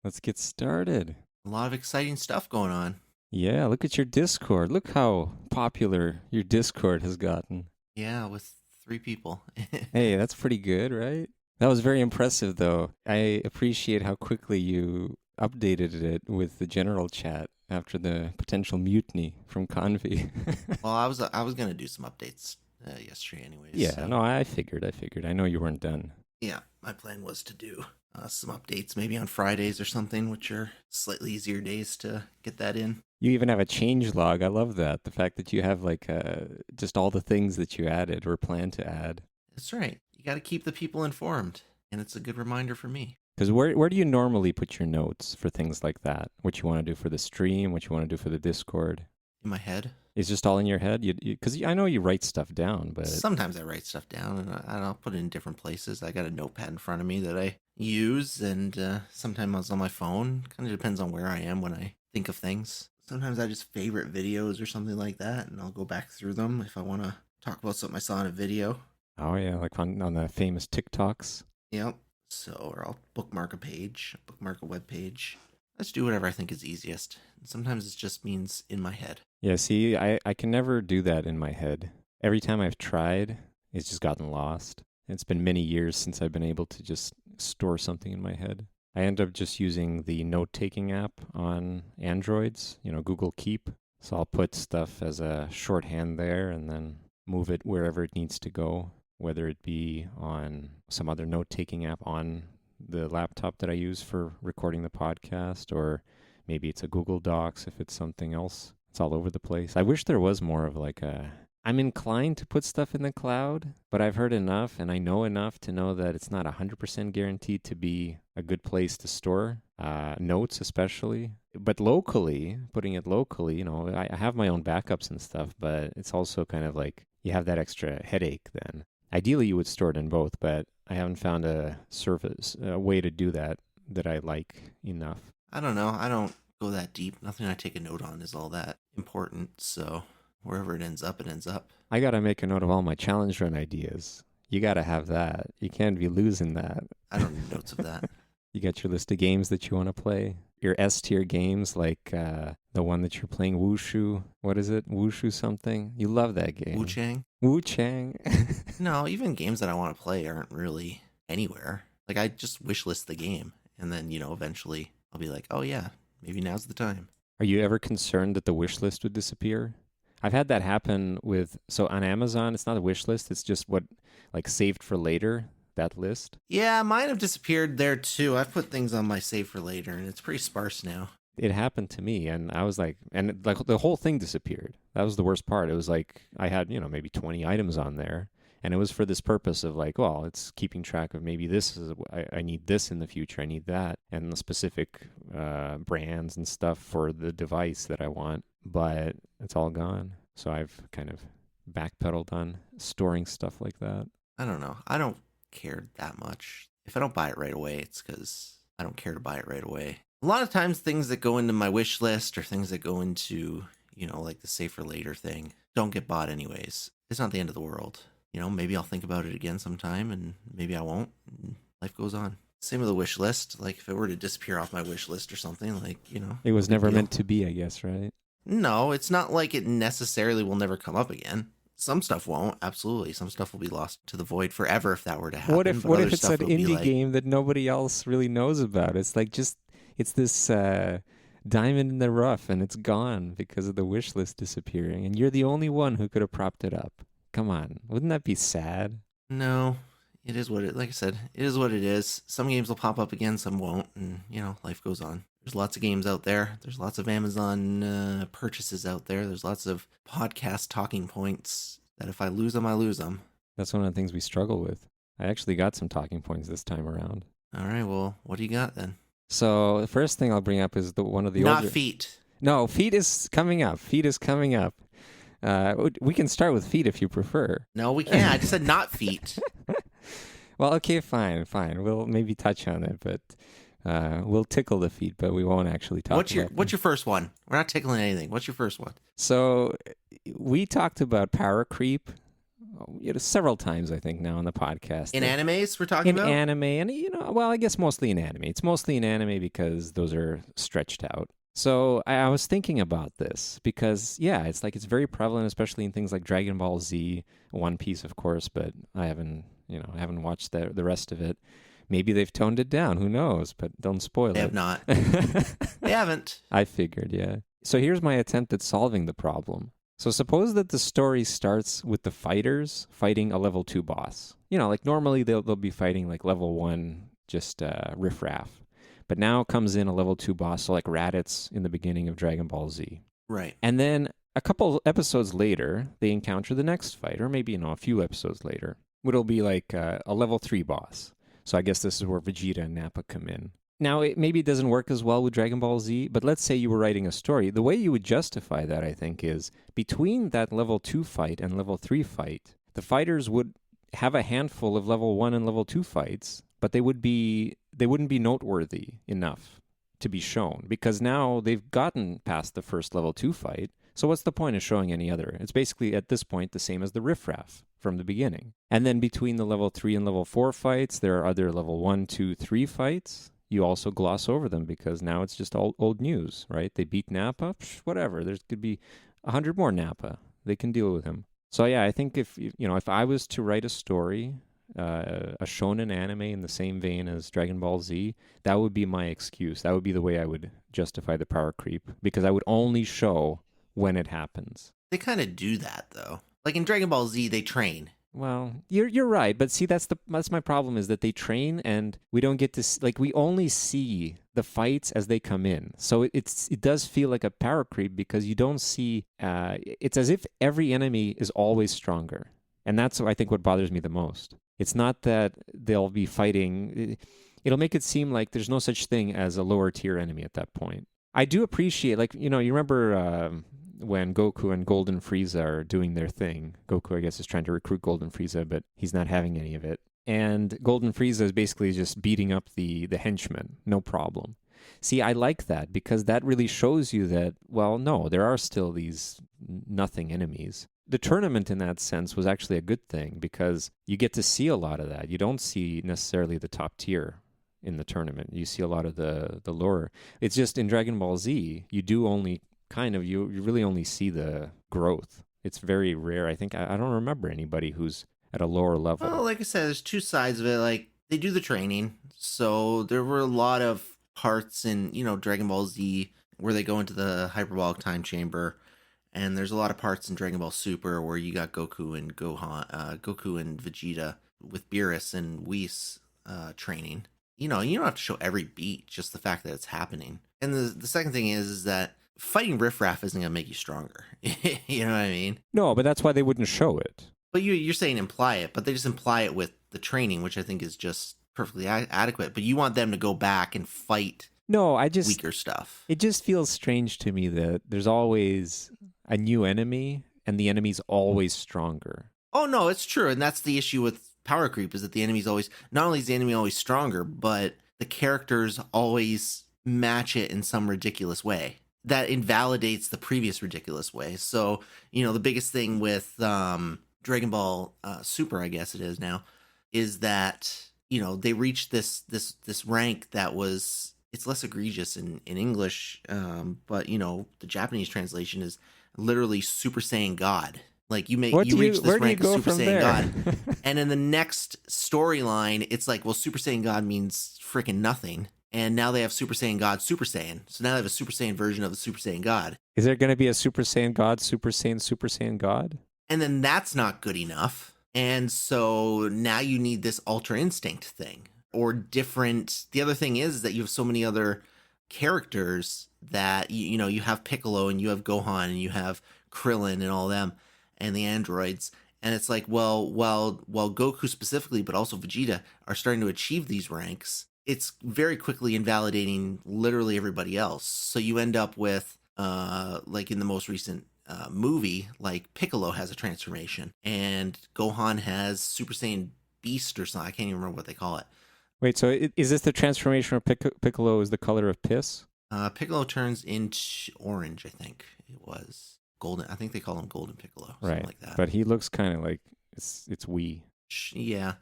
Let's get started. A lot of exciting stuff going on. Yeah, look at your Discord. Look how popular your Discord has gotten. Yeah, with 3 people. Hey, that's pretty good, right? That was very impressive, though. I appreciate how quickly you updated it with the general chat after the potential mutiny from Convy. Well, I was gonna do some updates yesterday, anyways. Yeah, So no, I figured. I know you weren't done. yeah, my plan was to do some updates maybe on Fridays or something, which are slightly easier days to get that in. You even have a change log. I love that. The fact that you have like just all the things that you added or plan to add. That's right. You got to keep the people informed, and it's a good reminder for me. Because where do you normally put your notes for things like that? What you want to do for the stream, what you want to do for the Discord? In my head, It's just all in your head? Because I know you write stuff down, but sometimes I write stuff down and I'll put it in different places. I got a notepad in front of me that I use, and sometimes it's on my phone. Kind of depends on where I am when I think of things. Sometimes I just favorite videos or something like that, and I'll go back through them if I want to talk about something I saw in a video. oh yeah, like on the famous TikToks. Yep. So, or I'll bookmark a page, bookmark a web page. Let's do whatever I think is easiest. And sometimes it just means in my head. Yeah, see, I can never do that in my head. Every time I've tried, it's just gotten lost. It's been many years since I've been able to just store something in my head. I end up just using the note-taking app on Androids, Google Keep. So I'll put stuff as a shorthand there and then move it wherever it needs to go, whether it be on some other note-taking app on the laptop that I use for recording the podcast, or maybe it's a Google Docs if it's something else. It's all over the place. I wish there was more of like a... I'm inclined to put stuff in the cloud, but I've heard enough and I know enough to know that it's not 100% guaranteed to be a good place to store notes, especially. But locally, putting it locally, I have my own backups and stuff, but it's also kind of like you have that extra headache then. Ideally, you would store it in both, but I haven't found a way to do that I like enough. I don't know. I don't go that deep. Nothing I take a note on is all that important. So wherever it ends up, it ends up. I got to make a note of all my challenge run ideas. You got to have that. You can't be losing that. I don't need notes of that. You got your list of games that you want to play. Your S tier games, like the one that you're playing, Wushu. What is it? Wushu something? You love that game. Wu Chang? Wu Chang. No, even games that I want to play aren't really anywhere. Like, I just wishlist the game, and then, eventually I'll be like, oh yeah, maybe now's the time. Are you ever concerned that the wish list would disappear? I've had that happen so on Amazon, it's not a wish list, it's just what, like, saved for later, that list. Yeah, mine have disappeared there too. I've put things on my save for later, and it's pretty sparse now. It happened to me, and I was like, and like the whole thing disappeared. That was the worst part. It was like I had, maybe 20 items on there, and it was for this purpose of like, well, it's keeping track of maybe I need this in the future, I need that, and the specific brands and stuff for the device that I want, but it's all gone. So I've kind of backpedaled on storing stuff like that. I don't know. I don't care that much. If I don't buy it right away, it's because I don't care to buy it right away. A lot of times things that go into my wish list or things that go into, like the save for later thing don't get bought anyways. It's not the end of the world. Maybe I'll think about it again sometime and maybe I won't. And life goes on. Same with the wish list. Like if it were to disappear off my wish list or something, like, It was never meant to be, I guess, right? No, it's not like it necessarily will never come up again. Some stuff won't, absolutely. Some stuff will be lost to the void forever if that were to happen. What if it's an indie like, game that nobody else really knows about? It's like it's this diamond in the rough, and it's gone because of the wish list disappearing, and you're the only one who could have propped it up. Come on, wouldn't that be sad? No, it is like I said, it is what it is. Some games will pop up again, some won't, and life goes on. There's lots of games out there. There's lots of Amazon purchases out there. There's lots of podcast talking points that if I lose them, I lose them. That's one of the things we struggle with. I actually got some talking points this time around. All right, well, what do you got then? So the first thing I'll bring up is one of the Not older... feet. No, feet is coming up. Feet is coming up. We can start with feet if you prefer. No, we can't. I just said not feet. Well, okay, fine. We'll maybe touch on it, but we'll tickle the feet, but we won't actually talk about it. What's your first one? We're not tickling anything. What's your first one? So we talked about power creep several times, I think, now on the podcast. In animes, we're talking in about? anime, and well, I guess mostly in anime. It's mostly in anime because those are stretched out. So I was thinking about this because, yeah, it's like it's very prevalent, especially in things like Dragon Ball Z, One Piece, of course, but I haven't watched the rest of it. Maybe they've toned it down. Who knows? But don't spoil They it. have not. They haven't. I figured, yeah. So here's my attempt at solving the problem. So suppose that the story starts with the fighters fighting a level 2 boss. Like normally they'll be fighting like level 1, just riffraff. But now comes in a level 2 boss, so like Raditz in the beginning of Dragon Ball Z. Right. And then a couple episodes later, they encounter the next fight, or maybe, a few episodes later. It'll be like a level 3 boss. So I guess this is where Vegeta and Nappa come in. Now, maybe it doesn't work as well with Dragon Ball Z, but let's say you were writing a story. The way you would justify that, I think, is between that level 2 fight and level 3 fight, the fighters would have a handful of level 1 and level 2 fights, but they wouldn't be noteworthy enough to be shown because now they've gotten past the first level 2 fight. So what's the point of showing any other? It's basically at this point the same as the riffraff from the beginning. And then between the level 3 and level 4 fights, there are other level 1, 2, 3 fights. You also gloss over them because now it's just all old news, right? They beat Nappa, whatever. There could be 100 more Nappa. They can deal with him. So yeah, I think if I was to write a story, a shonen anime in the same vein as Dragon Ball Z, that would be my excuse. That would be the way I would justify the power creep because I would only show when it happens. They kind of do that though. Like in Dragon Ball Z, they train. Well, you're right, but see, that's my problem is that they train and we don't get to we only see the fights as they come in. So it does feel like a power creep because you don't see. It's as if every enemy is always stronger, and that's I think what bothers me the most. It's not that they'll be fighting. It'll make it seem like there's no such thing as a lower tier enemy at that point. I do appreciate, you remember. When Goku and Golden Frieza are doing their thing. Goku, I guess, is trying to recruit Golden Frieza, but he's not having any of it. And Golden Frieza is basically just beating up the henchmen, no problem. See, I like that because that really shows you that, well, no, there are still these nothing enemies. The tournament in that sense was actually a good thing because you get to see a lot of that. You don't see necessarily the top tier in the tournament. You see a lot of the lower. It's just in Dragon Ball Z, you do only you really only see the growth. It's very rare. I think I don't remember anybody who's at a lower level. Well, like I said, there's two sides of it. Like they do the training, so there were a lot of parts in Dragon Ball Z where they go into the hyperbolic time chamber, and there's a lot of parts in Dragon Ball Super where you got Goku and Goku and Vegeta with Beerus and Whis training. You don't have to show every beat, just the fact that it's happening. And the second thing is that fighting riffraff isn't going to make you stronger. You know what I mean? No, but that's why they wouldn't show it. But you're saying imply it, but they just imply it with the training, which I think is just perfectly adequate. But you want them to go back and fight weaker stuff. It just feels strange to me that there's always a new enemy and the enemy's always stronger. Oh, no, it's true. And that's the issue with power creep is that the enemy's always, not only is the enemy always stronger, but the characters always match it in some ridiculous way that invalidates the previous ridiculous way. So, the biggest thing with Dragon Ball Super, I guess it is now, is that, they reached this rank that was, it's less egregious in English, but, the Japanese translation is literally Super Saiyan God. Like you reach this rank of Super Saiyan God. And in the next storyline, it's like, well, Super Saiyan God means freaking nothing. And now they have Super Saiyan God, Super Saiyan. So now they have a Super Saiyan version of the Super Saiyan God. Is there going to be a Super Saiyan God, Super Saiyan God? And then that's not good enough. And so now you need this Ultra Instinct thing or different. The other thing is that you have so many other characters that, you have Piccolo and you have Gohan and you have Krillin and all them and the androids. And it's like, well, while Goku specifically, but also Vegeta are starting to achieve these ranks, it's very quickly invalidating literally everybody else. So you end up with, like in the most recent movie, like Piccolo has a transformation and Gohan has Super Saiyan Beast or something. I can't even remember what they call it. Wait, so is this the transformation where Piccolo is the color of piss? Piccolo turns into orange, I think it was. Golden. I think they call him Golden Piccolo. Something right. like that. But he looks kind of like It's we. Yeah.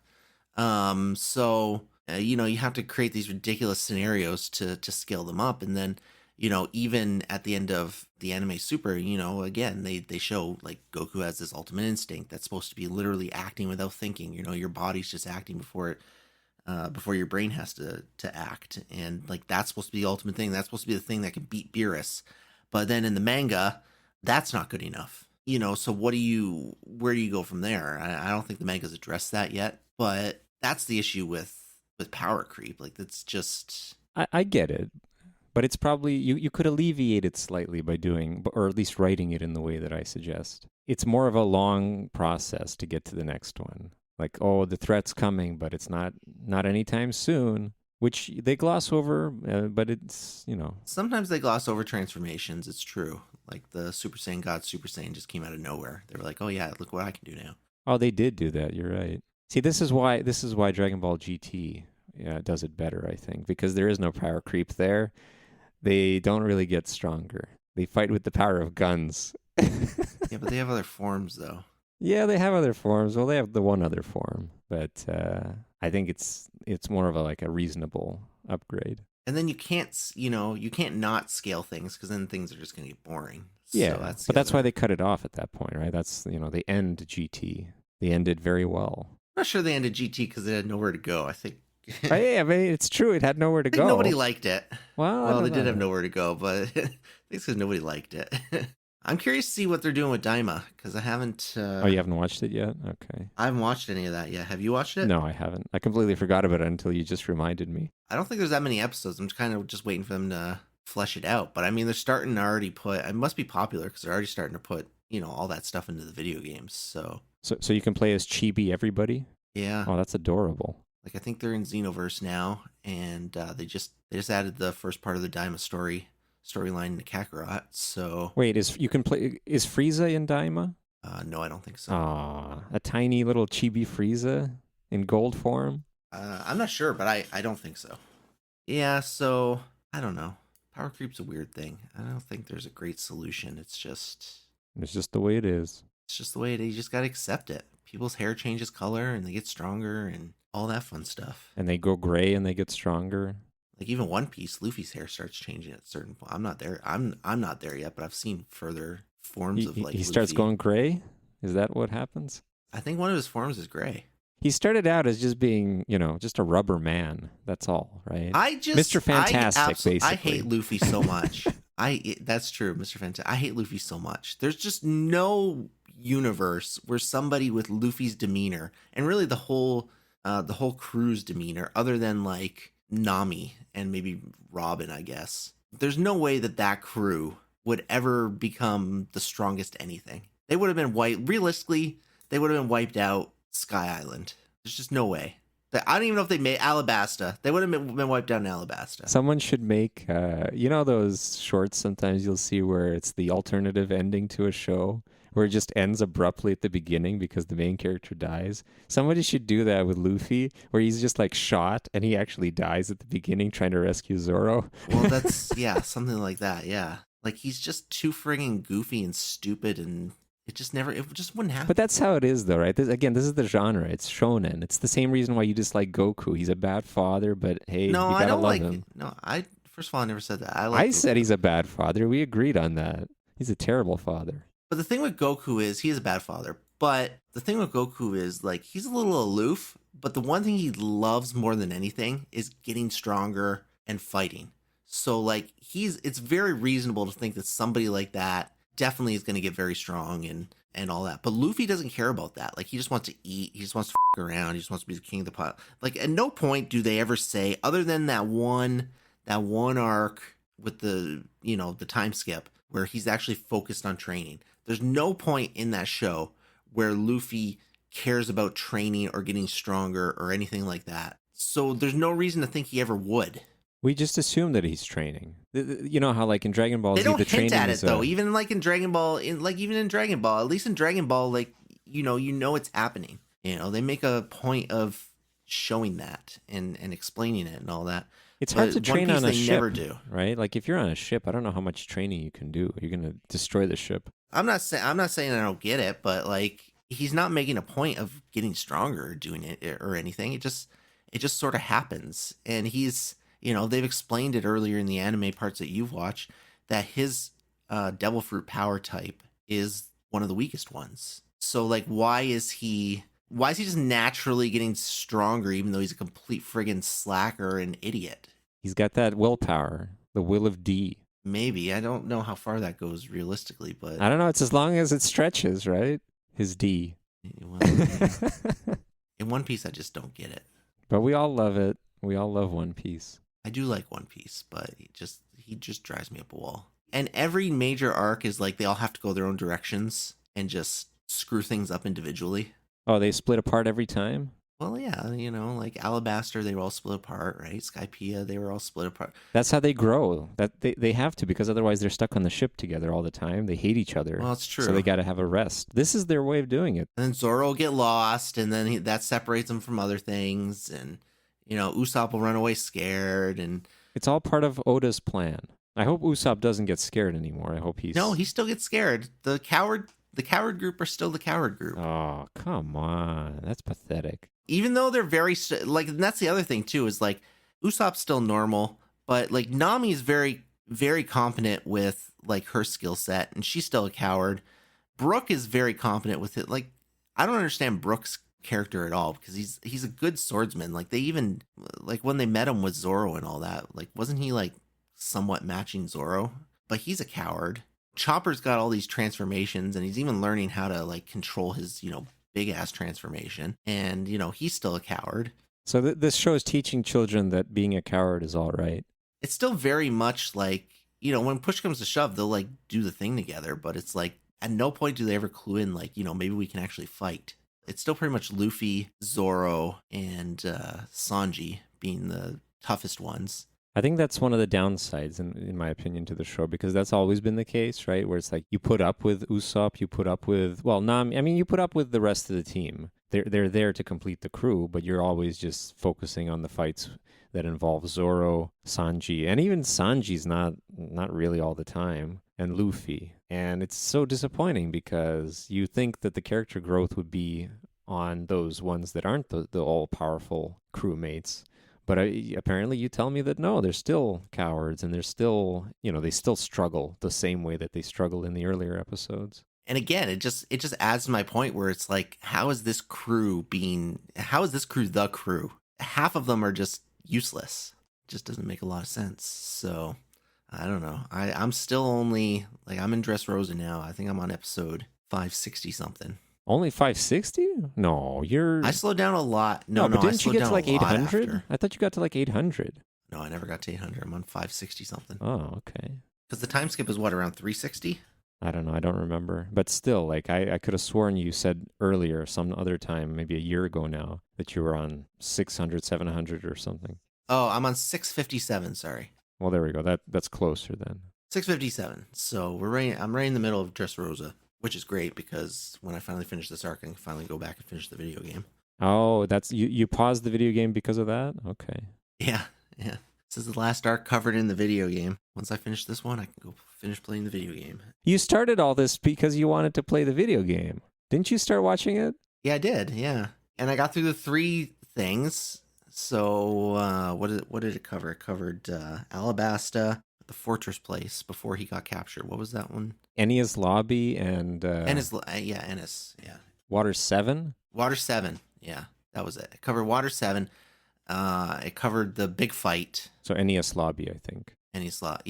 So you have to create these ridiculous scenarios to scale them up, and then even at the end of the anime Super, again they show like Goku has this ultimate instinct that's supposed to be literally acting without thinking. Your body's just acting before your brain has to act, and like that's supposed to be the ultimate thing. That's supposed to be the thing that can beat Beerus. But then in the manga, that's not good enough. So where do you go from there? I don't think the manga's addressed that yet, but that's the issue with power creep. Like that's just I get it, but it's probably you could alleviate it slightly by doing, or at least writing it in the way that I suggest. It's more of a long process to get to the next one. Like, oh, the threat's coming, but it's not anytime soon, which they gloss over, but it's, sometimes they gloss over transformations. It's true. Like the Super Saiyan God Super Saiyan just came out of nowhere. They were like, oh yeah, look what I can do now. Oh, they did do that. You're right. See, this is why Dragon Ball GT does it better, I think, because there is no power creep there. They don't really get stronger. They fight with the power of guns. Yeah, but they have other forms, though. Yeah, they have other forms. Well, they have the one other form, but I think it's more of a reasonable upgrade. And then you can't not scale things, because then things are just going to get boring. Yeah, so but that's why they cut it off at that point, right? That's they end GT. They ended very well. I'm not sure they ended GT because they had nowhere to go. I think. Yeah, I mean, it's true. It had nowhere to go. Nobody liked it. Well, they did have nowhere to go, but it's because nobody liked it. I'm curious to see what they're doing with Daima, because I haven't... Oh, you haven't watched it yet? Okay. I haven't watched any of that yet. Have you watched it? No, I haven't. I completely forgot about it until you just reminded me. I don't think there's that many episodes. I'm kind of just waiting for them to flesh it out. But I mean, they're starting to already put... It must be popular, because they're already starting to put, all that stuff into the video games, So you can play as Chibi everybody? Yeah. Oh, that's adorable. Like, I think they're in Xenoverse now, and they just added the first part of the Daima storyline to Kakarot. So wait, is Frieza in Daima? No, I don't think so. A tiny little chibi Frieza in gold form? I'm not sure, but I don't think so. Yeah, so I don't know. Power creep's a weird thing. I don't think there's a great solution. It's just the way it is. It's just the way it is. You just gotta accept it. People's hair changes color and they get stronger and all that fun stuff. And they go gray and they get stronger. Like even One Piece, Luffy's hair starts changing at a certain point. I'm not there. I'm not there yet, but I've seen further forms of like. He starts Luffy. going gray. Is that what happens? I think one of his forms is gray. He started out as just being, just a rubber man. That's all, right? Mr. Fantastic, basically. I hate Luffy so much. That's true, Mr. Fantastic. I hate Luffy so much. There's just no universe where somebody with Luffy's demeanor and really the whole crew's demeanor, other than like Nami and maybe Robin, I guess. There's no way that crew would ever become the strongest anything. They would have been realistically, they would have been wiped out Sky Island. There's just no way. I don't even know if they made Alabasta. They would have been wiped out in Alabasta. Someone should make, those shorts sometimes you'll see where it's the alternative ending to a show, where it just ends abruptly at the beginning because the main character dies. Somebody should do that with Luffy, where he's just like shot and he actually dies at the beginning trying to rescue Zoro. Well, that's, something like that, yeah. Like he's just too friggin' goofy and stupid, and it just wouldn't happen. But that's how it is though, right? This is the genre. It's shonen. It's the same reason why you dislike Goku. He's a bad father, but hey, you gotta love him. No, first of all, I never said that. I said he's a bad father. We agreed on that. He's a terrible father. But the thing with Goku is he is a bad father. But the thing with Goku is like he's a little aloof. But the one thing he loves more than anything is getting stronger and fighting. So like it's very reasonable to think that somebody like that definitely is going to get very strong and all that. But Luffy doesn't care about that. Like he just wants to eat. He just wants to f*** around. He just wants to be the king of the pot. Like at no point do they ever say, other than that one arc with the time skip where he's actually focused on training. There's no point in that show where Luffy cares about training or getting stronger or anything like that. So there's no reason to think he ever would. We just assume that he's training. You know how, like in Dragon Ball, they don't hint at it though. Even like in Dragon Ball, at least in Dragon Ball, like it's happening. They make a point of showing that and explaining it and all that. It's hard to train on a ship. Never do, right? Like if you're on a ship, I don't know how much training you can do. You're gonna destroy the ship. I'm not saying I don't get it, but like he's not making a point of getting stronger or doing it or anything. It just sort of happens. And he's, they've explained it earlier in the anime parts that you've watched that his devil fruit power type is one of the weakest ones. So like, why is he just naturally getting stronger even though he's a complete friggin' slacker and idiot? He's got that willpower, the will of D. Maybe. I don't know how far that goes realistically, but I don't know. It's as long as it stretches, right? His D. well, in One Piece I just don't get it. But we all love it. We all love One Piece. I do like One Piece, but he just drives me up a wall. And every major arc is like they all have to go their own directions and just screw things up individually. Oh, they split apart every time? Well, yeah, like Alabaster, they were all split apart, right? Skypiea, they were all split apart. That's how they grow. That they have to, because otherwise they're stuck on the ship together all the time. They hate each other. Well, it's true. So they got to have a rest. This is their way of doing it. And then Zoro will get lost, and then that separates him from other things. And, Usopp will run away scared. And it's all part of Oda's plan. I hope Usopp doesn't get scared anymore. I hope he's... No, he still gets scared. The coward group are still the coward group. Oh, come on. That's pathetic. Even though they're very and that's the other thing too, is like Usopp's still normal, but like Nami is very, very competent with like her skill set, and she's still a coward. Brook is very competent with it. Like, I don't understand Brook's character at all, because he's a good swordsman. Like, they even, like, when they met him with Zoro and all that, like, wasn't he like somewhat matching Zoro? But he's a coward. Chopper's got all these transformations, and he's even learning how to like control his, big ass transformation, and he's still a coward. So this show is teaching children that being a coward is all right. It's still very much like, when push comes to shove, they'll like do the thing together, but it's like at no point do they ever clue in like, maybe we can actually fight. It's still pretty much Luffy, Zoro, and Sanji being the toughest ones. I think that's one of the downsides, in my opinion, to the show, because that's always been the case, right? Where it's like you put up with Usopp, you put up with, you put up with the rest of the team. They're there to complete the crew, but you're always just focusing on the fights that involve Zoro, Sanji, and even Sanji's not really all the time, and Luffy. And it's so disappointing because you think that the character growth would be on those ones that aren't the all-powerful crewmates. But apparently you tell me that no, they're still cowards, and they're still, they still struggle the same way that they struggled in the earlier episodes. And again, it just adds to my point where it's like, how is this crew the crew? Half of them are just useless. It just doesn't make a lot of sense. So I don't know. I'm still only like, I'm in Dressrosa now. I think I'm on episode 560 something. Only 560? No, I slowed down a lot. But didn't you get to like 800? I thought you got to like 800. No, I never got to 800. I'm on 560 something. Oh, okay. Because the time skip is what, around 360? I don't know. I don't remember. But still, like, I could have sworn you said earlier, some other time, maybe a year ago now, that you were on 600, 700 or something. Oh, I'm on 657, sorry. Well, there we go. That's closer then. 657. So I'm right in the middle of Dressrosa, which is great because when I finally finish this arc, I can finally go back and finish the video game. Oh, that's you paused the video game because of that? Okay. Yeah. This is the last arc covered in the video game. Once I finish this one, I can go finish playing the video game. You started all this because you wanted to play the video game. Didn't you start watching it? Yeah, I did. Yeah. And I got through the 3 things. So what did it cover? It covered Alabasta, the fortress place before he got captured. What was that one? Ennia's Lobby and... Ennis, Ennis, yeah. Water 7? Water 7, yeah. That was it. It covered Water 7. It covered the big fight. So Ennia's Lobby, I think. Ennia's Lobby.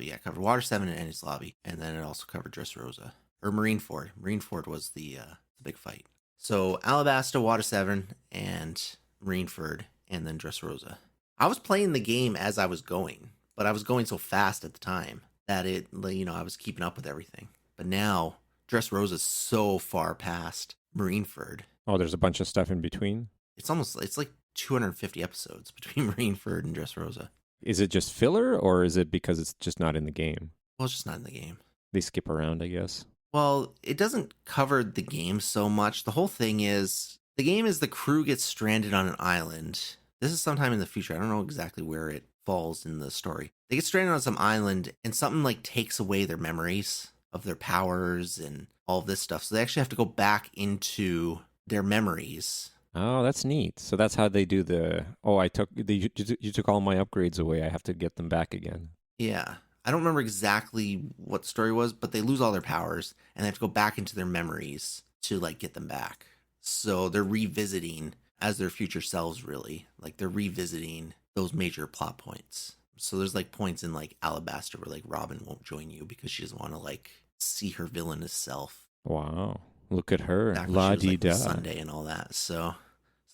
Yeah, it covered Water 7 and Ennia's Lobby. And then it also covered Dressrosa. Or Marineford. Marineford was the big fight. So Alabasta, Water 7, and Marineford, and then Dressrosa. I was playing the game as I was going, but I was going so fast at the time that I was keeping up with everything. But now, Dressrosa's so far past Marineford. Oh, there's a bunch of stuff in between? It's like 250 episodes between Marineford and Dressrosa. Is it just filler, or is it because it's just not in the game? Well, it's just not in the game. They skip around, I guess. Well, it doesn't cover the game so much. The whole thing is, the game is the crew gets stranded on an island. This is sometime in the future. I don't know exactly where it falls in the story. They get stranded on some island, and something like takes away their memories of their powers and all of this stuff. So they actually have to go back into their memories. Oh, that's neat. So that's how they do the. Oh, you took all my upgrades away. I have to get them back again. Yeah. I don't remember exactly what the story was, but they lose all their powers and they have to go back into their memories to like get them back. So they're revisiting as their future selves, really. Like they're revisiting those major plot points. So there's like points in like Alabaster where like Robin won't join you because she doesn't want to like see her villainous self. Wow. Look at her. Back when La she was di like da. with Sunday and all that. So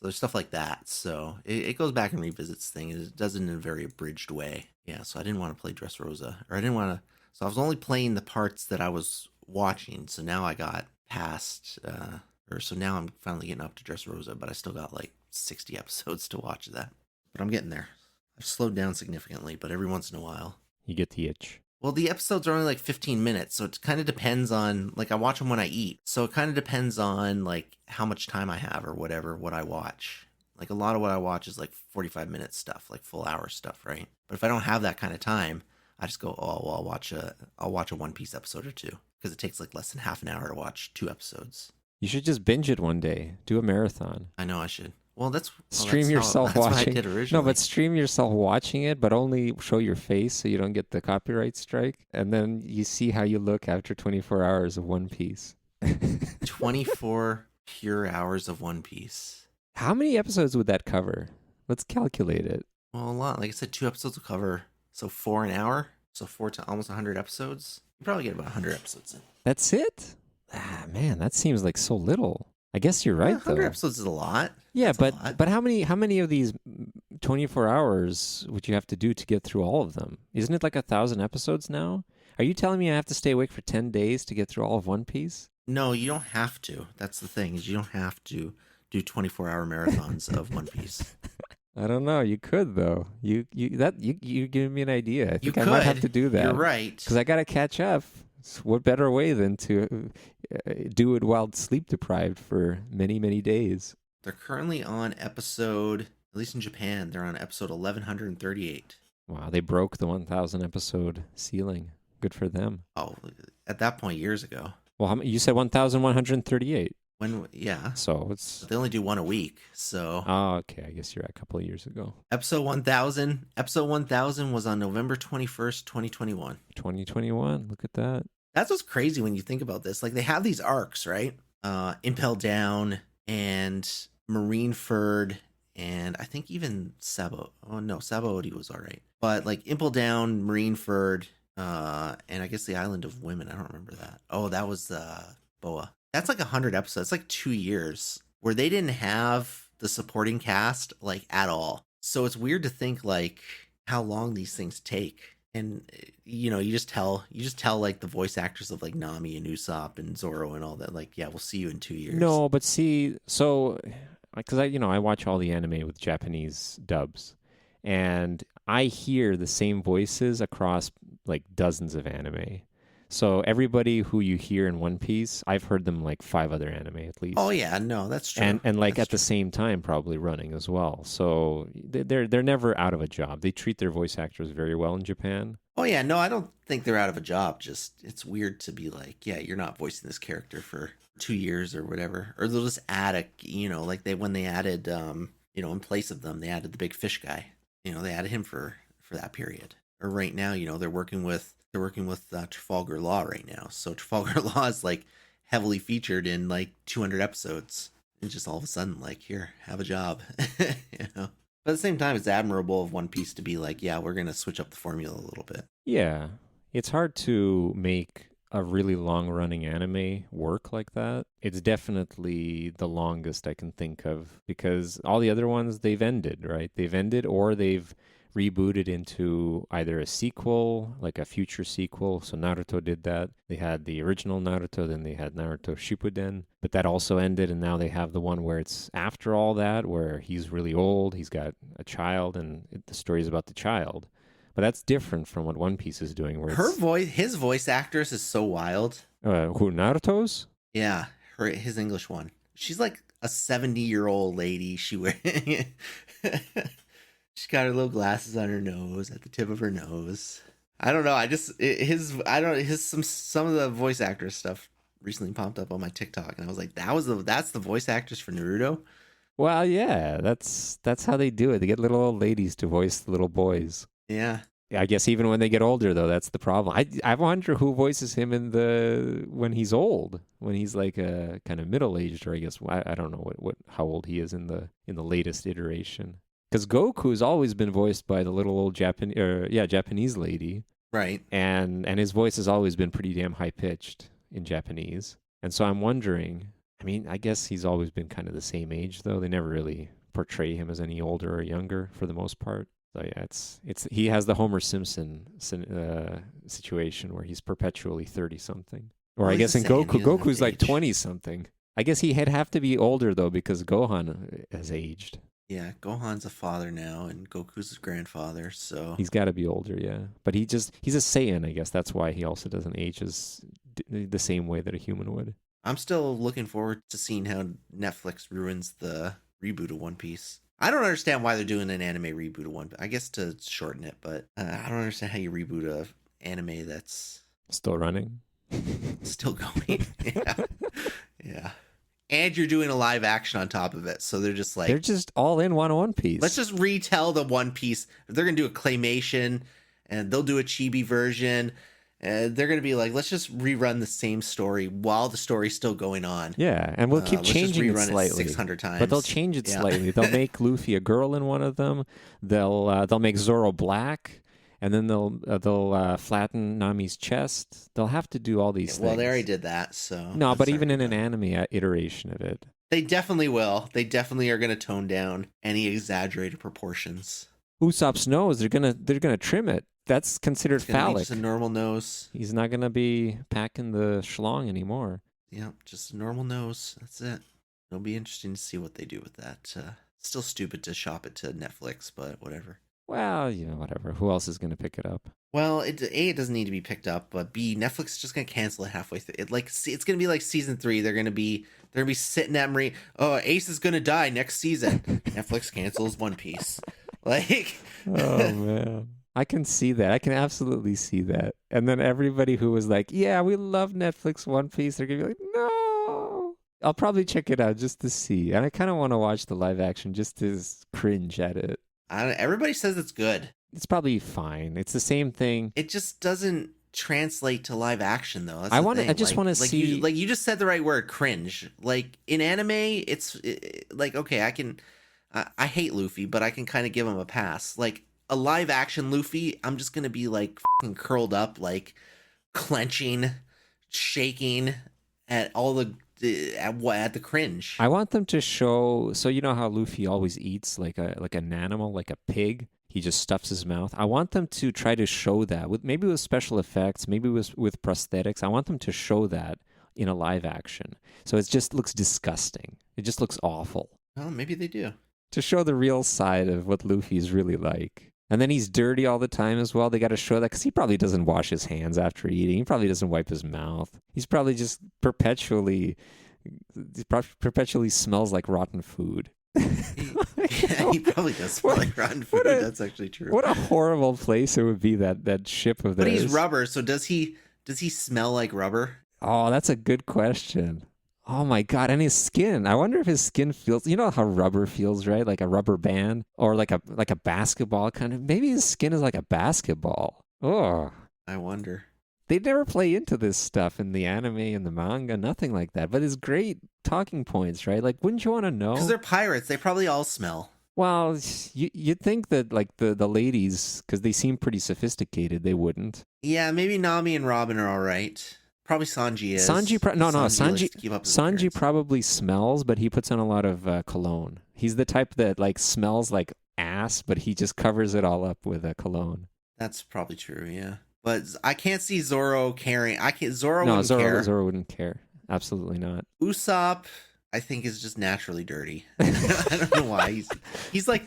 there's stuff like that. So it goes back and revisits things. It does it in a very abridged way. Yeah, so I didn't want to play Dressrosa. Or I didn't want to... So I was only playing the parts that I was watching. So now I got past... so now I'm finally getting up to Dressrosa, but I still got like 60 episodes to watch of that. But I'm getting there. I've slowed down significantly, but every once in a while. You get the itch. Well, the episodes are only like 15 minutes, so it kind of depends on, like, I watch them when I eat. So it kind of depends on, like, how much time I have or whatever, what I watch. Like, a lot of what I watch is, like, 45-minute stuff, like, full hour stuff, right? But if I don't have that kind of time, I just go, oh, well, I'll watch a One Piece episode or two. Because it takes, like, less than half an hour to watch 2 episodes. You should just binge it one day. Do a marathon. I know I should. Well, stream yourself that's watching. what I did originally. No, but stream yourself watching it, but only show your face so you don't get the copyright strike. And then you see how you look after 24 hours of One Piece. 24 pure hours of One Piece. How many episodes would that cover? Let's calculate it. Well, a lot. Like I said, 2 episodes will cover, so 4 an hour. So 4 to almost 100 episodes. You probably get about 100 episodes in. That's it? Ah, man, that seems like so little. I guess you're right, 100 though. episodes is a lot. Yeah, That's but how many of these 24 hours would you have to do to get through all of them? Isn't it like 1,000 episodes now? Are you telling me I have to stay awake for 10 days to get through all of One Piece? No, you don't have to. That's the thing, is you don't have to do 24-hour marathons of One Piece. I don't know. You could though. You give me an idea. I think You I might have could. to do that. You're right. Because I gotta catch up. So what better way than to do it while sleep deprived for many, many days? They're currently on episode, at least in Japan, they're on episode 1138. Wow, they broke the 1,000 episode ceiling. Good for them. Oh, at that point, years ago. Well, you said 1,138. Yeah. So it's... They only do 1 a week, so... Oh, okay. I guess you're a couple of years ago. Episode 1000 was on November 21st, 2021. 2021. Look at that. That's what's crazy when you think about this. Like, they have these arcs, right? Impel Down and Marineford, and I think even Sabo. Oh, no, Sabaody was all right. But, like, Impel Down, Marineford, and I guess the Island of Women. I don't remember that. Oh, that was Boa. That's like 100 episodes. It's like 2 years where they didn't have the supporting cast, like, at all. So it's weird to think, like, how long these things take. And, you know, you just tell like the voice actors of like Nami and Usopp and Zoro and all that, like, yeah, we'll see you in 2 years. No, but see, so, because I watch all the anime with Japanese dubs, and I hear the same voices across like dozens of anime. So everybody who you hear in One Piece, I've heard them like 5 other anime at least. Oh yeah, no, that's true. And like that's at the same time probably running as well. So they're never out of a job. They treat their voice actors very well in Japan. Oh yeah, no, I don't think they're out of a job. Just it's weird to be like, yeah, you're not voicing this character for 2 years or whatever. Or they'll just add like when they added in place of them, they added the big fish guy. They added him for that period. Or right now, they're working with Trafalgar Law right now. So Trafalgar Law is like heavily featured in like 200 episodes. And just all of a sudden, like, here, have a job. But at the same time, it's admirable of One Piece to be like, yeah, we're going to switch up the formula a little bit. Yeah. It's hard to make a really long-running anime work like that. It's definitely the longest I can think of because all the other ones, they've ended, right? They've ended or they've rebooted into either a sequel, like a future sequel. So Naruto did that. They had the original Naruto, then they had Naruto Shippuden, but that also ended, and now they have the one where it's after all that, where he's really old, he's got a child, and the story's about the child. But that's different from what One Piece is doing. Where his voice actress is so wild. Who, Naruto's? Yeah, his English one. She's like a 70-year-old lady. She's got her little glasses on her nose, at the tip of her nose. I don't know. Some of the voice actor stuff recently popped up on my TikTok, and I was like, that's the voice actors for Naruto. Well, yeah, that's how they do it. They get little old ladies to voice the little boys. Yeah. I guess even when they get older, though, that's the problem. I wonder who voices him when he's old, when he's like kind of middle aged, or I guess I don't know how old he is in the latest iteration. Because Goku's always been voiced by the little old Japanese lady, Right. and his voice has always been pretty damn high pitched in Japanese. And so I'm wondering. I mean, I guess he's always been kind of the same age, though. They never really portray him as any older or younger for the most part. So yeah, he has the Homer Simpson situation where he's perpetually 30 something. Or Well, I he's guess the in same. He doesn't Goku's have to like age. 20 something. I guess he'd have to be older though because Gohan has aged. Yeah, Gohan's a father now, and Goku's his grandfather. So He's got to be older, yeah. But he's a Saiyan, I guess. That's why he also doesn't age the same way that a human would. I'm still looking forward to seeing how Netflix ruins the reboot of One Piece. I don't understand why they're doing an anime reboot of One Piece. I guess to shorten it, but I don't understand how you reboot a anime that's Still running. still going. Yeah. Yeah. And you're doing a live action on top of it. So they're just like, They're just all in One Piece. let's just retell the One Piece. They're going to do a claymation and they'll do a chibi version. They're going to be like, let's just rerun the same story while the story's still going on. Yeah, and we'll keep Let's just changing it rerun slightly. 600 times. But they'll change it Yeah. slightly. They'll make Luffy a girl in one of them. They'll make Zoro black, and then they'll flatten Nami's chest. They'll have to do all these things. Well, they already did that, so No, that's but even in already an done. anime iteration of it. They definitely will. They definitely are going to tone down any exaggerated proportions. Usopp's nose, they're gonna trim it. That's considered It's going to be phallic. just a normal nose. He's not gonna be packing the schlong anymore. Yeah, just a normal nose. That's it. It'll be interesting to see what they do with that. Still stupid to shop it to Netflix, but whatever. Well, whatever. Who else is gonna pick it up? Well, it doesn't need to be picked up, but B, Netflix is just gonna cancel it halfway through. It's gonna be like season 3. They're gonna be sitting at Marie. Oh, Ace is gonna die next season. Netflix cancels One Piece. Like, Oh man. I can see that. I can absolutely see that. And then everybody who was like, yeah, we love Netflix One Piece, they're going to be like, no. I'll probably check it out just to see. And I kind of want to watch the live action just to cringe at it. everybody says it's good. It's probably fine. It's the same thing. It just doesn't translate to live action though. That's I the wanna- thing. I just wanna see- you just said the right word, cringe. Like in anime, it's like okay, I hate Luffy, but I can kind of give him a pass. Like a live action Luffy, I'm just gonna be like fucking curled up, like clenching, shaking at all the at the cringe. I want them to show. So you know how Luffy always eats like an animal, like a pig. He just stuffs his mouth. I want them to try to show that maybe with special effects, maybe with prosthetics. I want them to show that in a live action. So it just looks disgusting. It just looks awful. Well, maybe they do. To show the real side of what Luffy is really like. And then he's dirty all the time as well. They got to show that because he probably doesn't wash his hands after eating. He probably doesn't wipe his mouth. He's probably just perpetually smells like rotten food. He probably does smell like rotten food. That's actually true. What a horrible place it would be, that ship of theirs. But he's rubber, so does he smell like rubber? Oh, that's a good question. Oh my God. And his skin. I wonder if his skin feels, you know how rubber feels, right? Like a rubber band or like a basketball kind of. Maybe his skin is like a basketball. Oh, I wonder. they never play into this stuff in the anime and the manga, nothing like that. But it's great talking points, right? Like, wouldn't you want to know? Because they're pirates. They probably all smell. Well, you'd think that like the ladies, because they seem pretty sophisticated, they wouldn't. Yeah, maybe Nami and Robin are all right. Probably Sanji is. Sanji likes to keep up his Sanji appearance. probably smells, but he puts on a lot of cologne. He's the type that like smells like ass, but he just covers it all up with a cologne. That's probably true, yeah. But I can't see Zoro caring. Zoro No, wouldn't care. Zoro wouldn't care. Absolutely not. Usopp, I think, is just naturally dirty. I don't know why. He's like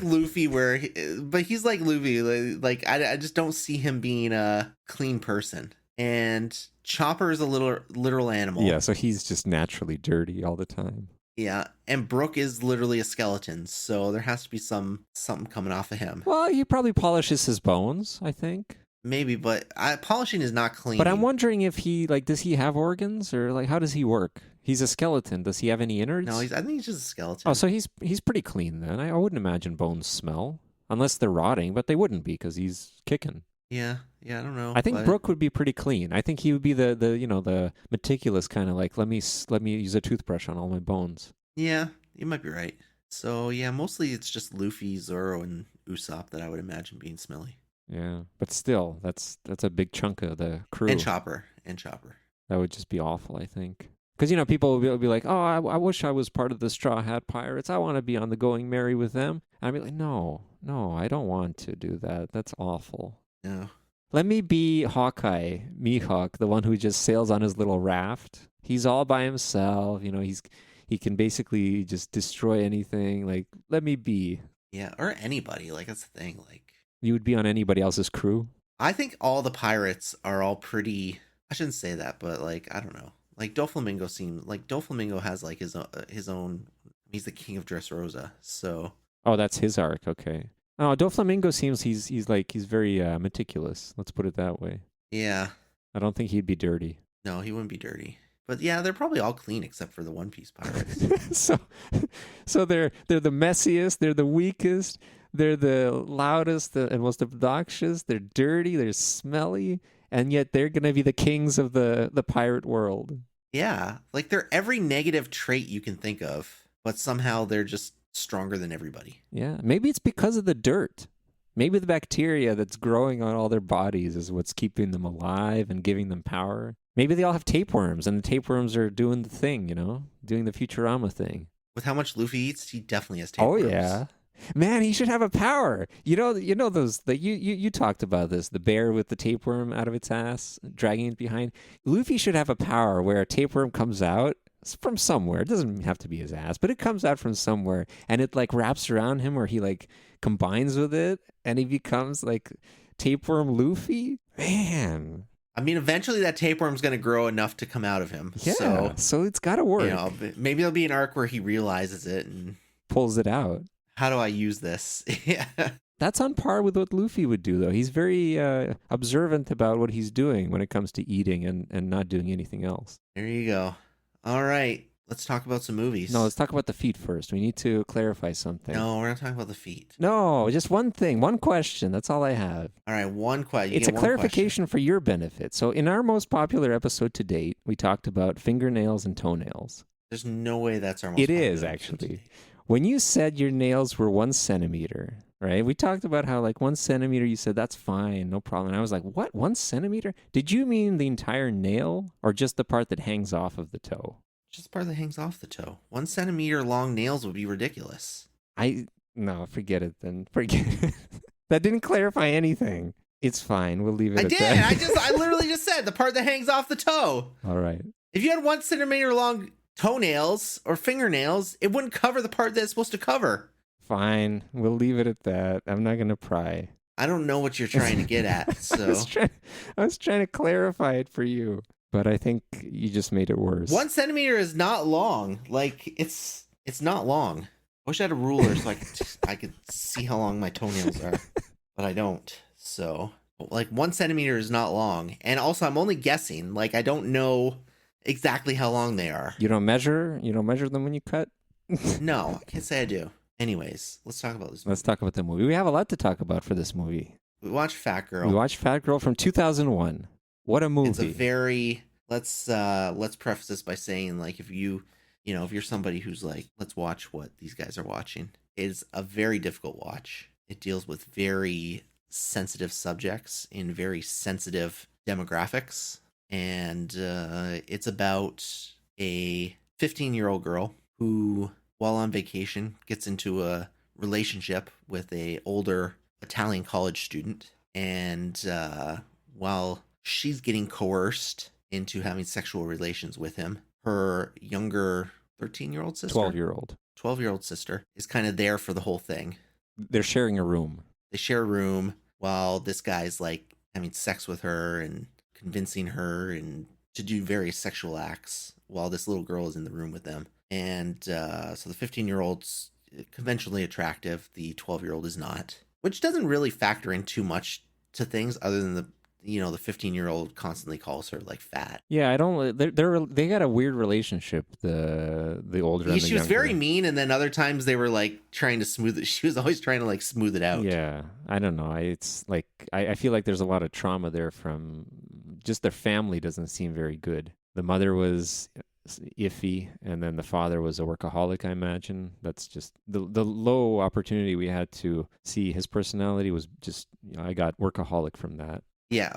Luffy, but he's like Luffy. Like I just don't see him being a clean person. And Chopper is a literal animal. Yeah, so he's just naturally dirty all the time. Yeah, and Brook is literally a skeleton, so there has to be something coming off of him. Well, he probably polishes his bones, I think. maybe, but polishing is not But I'm cleaning. wondering if he like does he have organs or like how does he work? He's a skeleton. Does he have any No, innards? I think he's just a Oh, skeleton. so he's pretty clean then. I wouldn't imagine bones smell unless they're rotting, but they wouldn't be because he's kicking. Yeah, yeah, I don't know, I think but Brooke would be pretty clean. I think he would be the the meticulous kind of like let me use a toothbrush on all my bones. yeah, you might be right. So yeah, mostly it's just Luffy, Zoro, and Usopp that I would imagine being smelly, Yeah, but still, that's a big chunk of the and crew. Chopper, and Chopper. That would just be awful, I think. Because people will be like, "Oh, I wish I was part of the Straw Hat Pirates. I want to be on the Going Merry with them." I'd be like, "No, no, I don't want to do that. That's awful. No, Let me be Hawkeye, Mihawk, the one who just sails on his little raft. He's all by himself. He can basically just destroy anything. Like, let me be. yeah, or anybody. Like that's the thing. Like You would be on anybody else's crew. I think all the pirates are all pretty. I shouldn't say that, but like I don't know. Like Doflamingo has like his own. He's the king of Dressrosa, so Oh, that's his arc. Okay. Oh, Doflamingo seems he's very meticulous. Let's put it that way. yeah. I don't think he'd be dirty. No, he wouldn't be dirty. But yeah, they're probably all clean except for the One Piece pirates. so so they're the messiest, they're the weakest, they're the loudest and most obnoxious, they're dirty, they're smelly, and yet they're gonna be the kings of the pirate world. Yeah, like they're every negative trait you can think of, but somehow they're just stronger than everybody. Yeah. Maybe it's because of the dirt. Maybe the bacteria that's growing on all their bodies is what's keeping them alive and giving them power. Maybe they all have tapeworms and the tapeworms are doing the thing, doing the Futurama thing. With how much Luffy eats, he definitely has Oh tapeworms. yeah. Man, he should have a power. You know those that you talked about this, the bear with the tapeworm out of its ass, dragging it behind. Luffy should have a power where a tapeworm comes out from somewhere. It doesn't have to be his ass, but it comes out from somewhere and it like wraps around him or he like combines with it and he becomes like tapeworm Luffy. Man. I mean, eventually that tapeworm's going to grow enough to come out of him. Yeah. So it's got to work. Maybe there'll be an arc where he realizes it and Pulls it out. how do I use this? Yeah. That's on par with what Luffy would do, though. He's very observant about what he's doing when it comes to eating and not doing anything else. There you go. All right. Let's talk about some movies. No, let's talk about the feet first. We need to clarify something. No, we're not talking about the feet. No, just one thing, one question. That's all I have. All right, one question. It's a clarification for your benefit. So, in our most popular episode to date, we talked about fingernails and toenails. There's no way that's our most It is, popular actually. episode. When you said your nails were 1 centimeter, right? We talked about how, like, 1 centimeter, you said, that's fine, no problem. And I was like, what, 1 centimeter? Did you mean the entire nail or just the part that hangs off of the toe? Just part that hangs off the toe. 1 centimeter long nails would be ridiculous. No, forget it then. Forget it. That didn't clarify anything. It's fine. We'll leave it at that. I literally just said the part that hangs off the toe. All right. If you had 1 centimeter long toenails or fingernails, it wouldn't cover the part that it's supposed to cover. Fine. We'll leave it at that. I'm not going to pry. I don't know what you're trying to get at, so. I was trying to clarify it for you, but I think you just made it worse. 1 centimeter is not long. Like, it's not long. I wish I had a ruler so I could see how long my toenails are, but I don't. So, like, 1 centimeter is not long. And also, I'm only guessing. Like, I don't know exactly how long they are. You don't measure them when you cut? No, I can't say I do. Anyways, let's talk about this movie. Let's talk about the movie. We have a lot to talk about for this movie. We watched Fat Girl. We watched Fat Girl from 2001. What a movie. It's a very let's preface this by saying, like, if you're somebody who's like, let's watch what these guys are watching, it's a very difficult watch. It deals with very sensitive subjects in very sensitive demographics, and it's about a 15-year-old girl who, while on vacation, gets into a relationship with a older Italian college student, and while she's getting coerced into having sexual relations with him, her younger 13-year-old sister, 12-year-old sister is kind of there for the whole thing. They're sharing a room. They share a room while this guy's like having sex with her and convincing her and to do various sexual acts while this little girl is in the room with them. And so the 15-year-old's conventionally attractive, the 12-year-old is not, which doesn't really factor in too much to things other than the 15-year-old constantly calls her like fat. Yeah, I don't. They got a weird relationship. The older Yeah, and the she was very younger. mean, and then other times they were like trying to smooth it. She was always trying to like smooth it out. Yeah, I don't know. It's like I feel like there's a lot of trauma there from just their family doesn't seem very good. The mother was iffy, and then the father was a workaholic. I imagine that's just the low opportunity we had to see his personality was just I got workaholic from that. Yeah,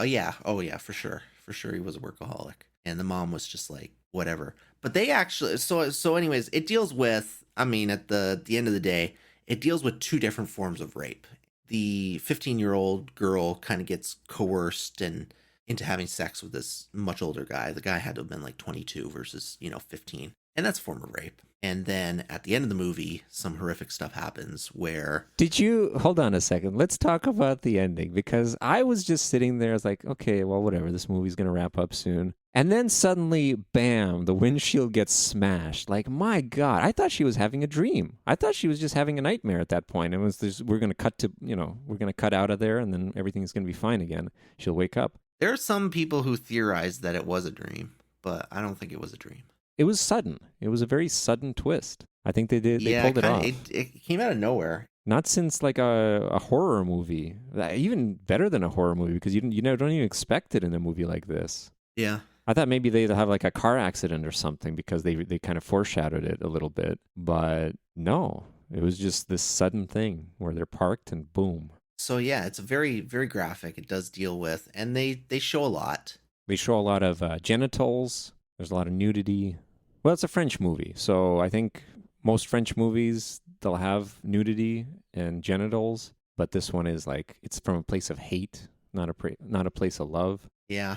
oh yeah, for sure. For sure he was a workaholic. And the mom was just like whatever. But they actually so anyways, it deals with, I mean, at the end of the day, it deals with two different forms of rape. The 15-year-old girl kind of gets coerced and into having sex with this much older guy. The guy had to have been like 22 versus, 15. And that's a form of rape. And then at the end of the movie, some horrific stuff happens where Did you hold on a second? Let's talk about the ending because I was just sitting there. I was like, okay, well, whatever. This movie's gonna wrap up soon, and then suddenly, bam! The windshield gets smashed. Like, my God! I thought she was having a dream. I thought she was just having a nightmare at that point. It was just, we're gonna cut to we're gonna cut out of there, and then everything's gonna be fine again. She'll wake up. there are some people who theorize that it was a dream, but I don't think it was a dream. It was sudden. It was a very sudden twist. I think they did. They Yeah, pulled it off. it came out of nowhere. Not since like a horror movie, even better than a horror movie because you don't even expect it in a movie like this. Yeah. I thought maybe they'd have like a car accident or something because they kind of foreshadowed it a little bit, but no, it was just this sudden thing where they're parked and boom. So yeah, it's a very, very graphic. It does deal with, and they show a lot. They show a lot of genitals. There's a lot of nudity. Well, it's a French movie, so I think most French movies they'll have nudity and genitals, but this one is like it's from a place of hate, not a place of love. Yeah.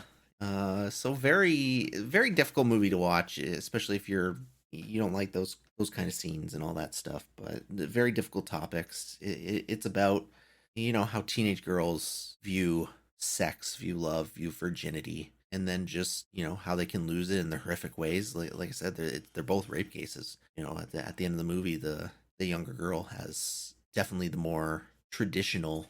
So very, very difficult movie to watch, especially if you don't like those kind of scenes and all that stuff. But very difficult topics. It's about how teenage girls view sex, view love, view virginity, and then just how they can lose it in the horrific ways. Like I said, they're both rape cases. At the end of the movie, the younger girl has definitely the more traditional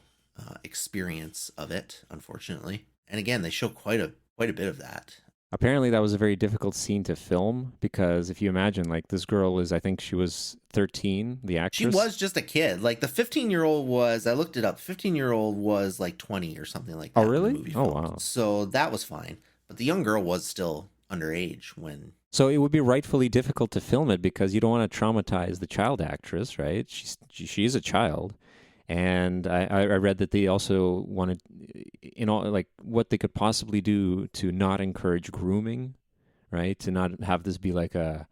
experience of it, unfortunately. And again, they show quite a bit of that. Apparently, that was a very difficult scene to film because if you imagine, like this girl I think she was 13, the She actress. was just a kid. Like the 15-year-old was, I looked it up. 15-year-old was like 20 or something like that. Oh, really? when the movie Oh, filmed. wow. So that was fine. But the young girl was still underage when. So it would be rightfully difficult to film it because you don't want to traumatize the child actress, right? She's a child. And I read that they also wanted, like what they could possibly do to not encourage grooming, right? To not have this be like a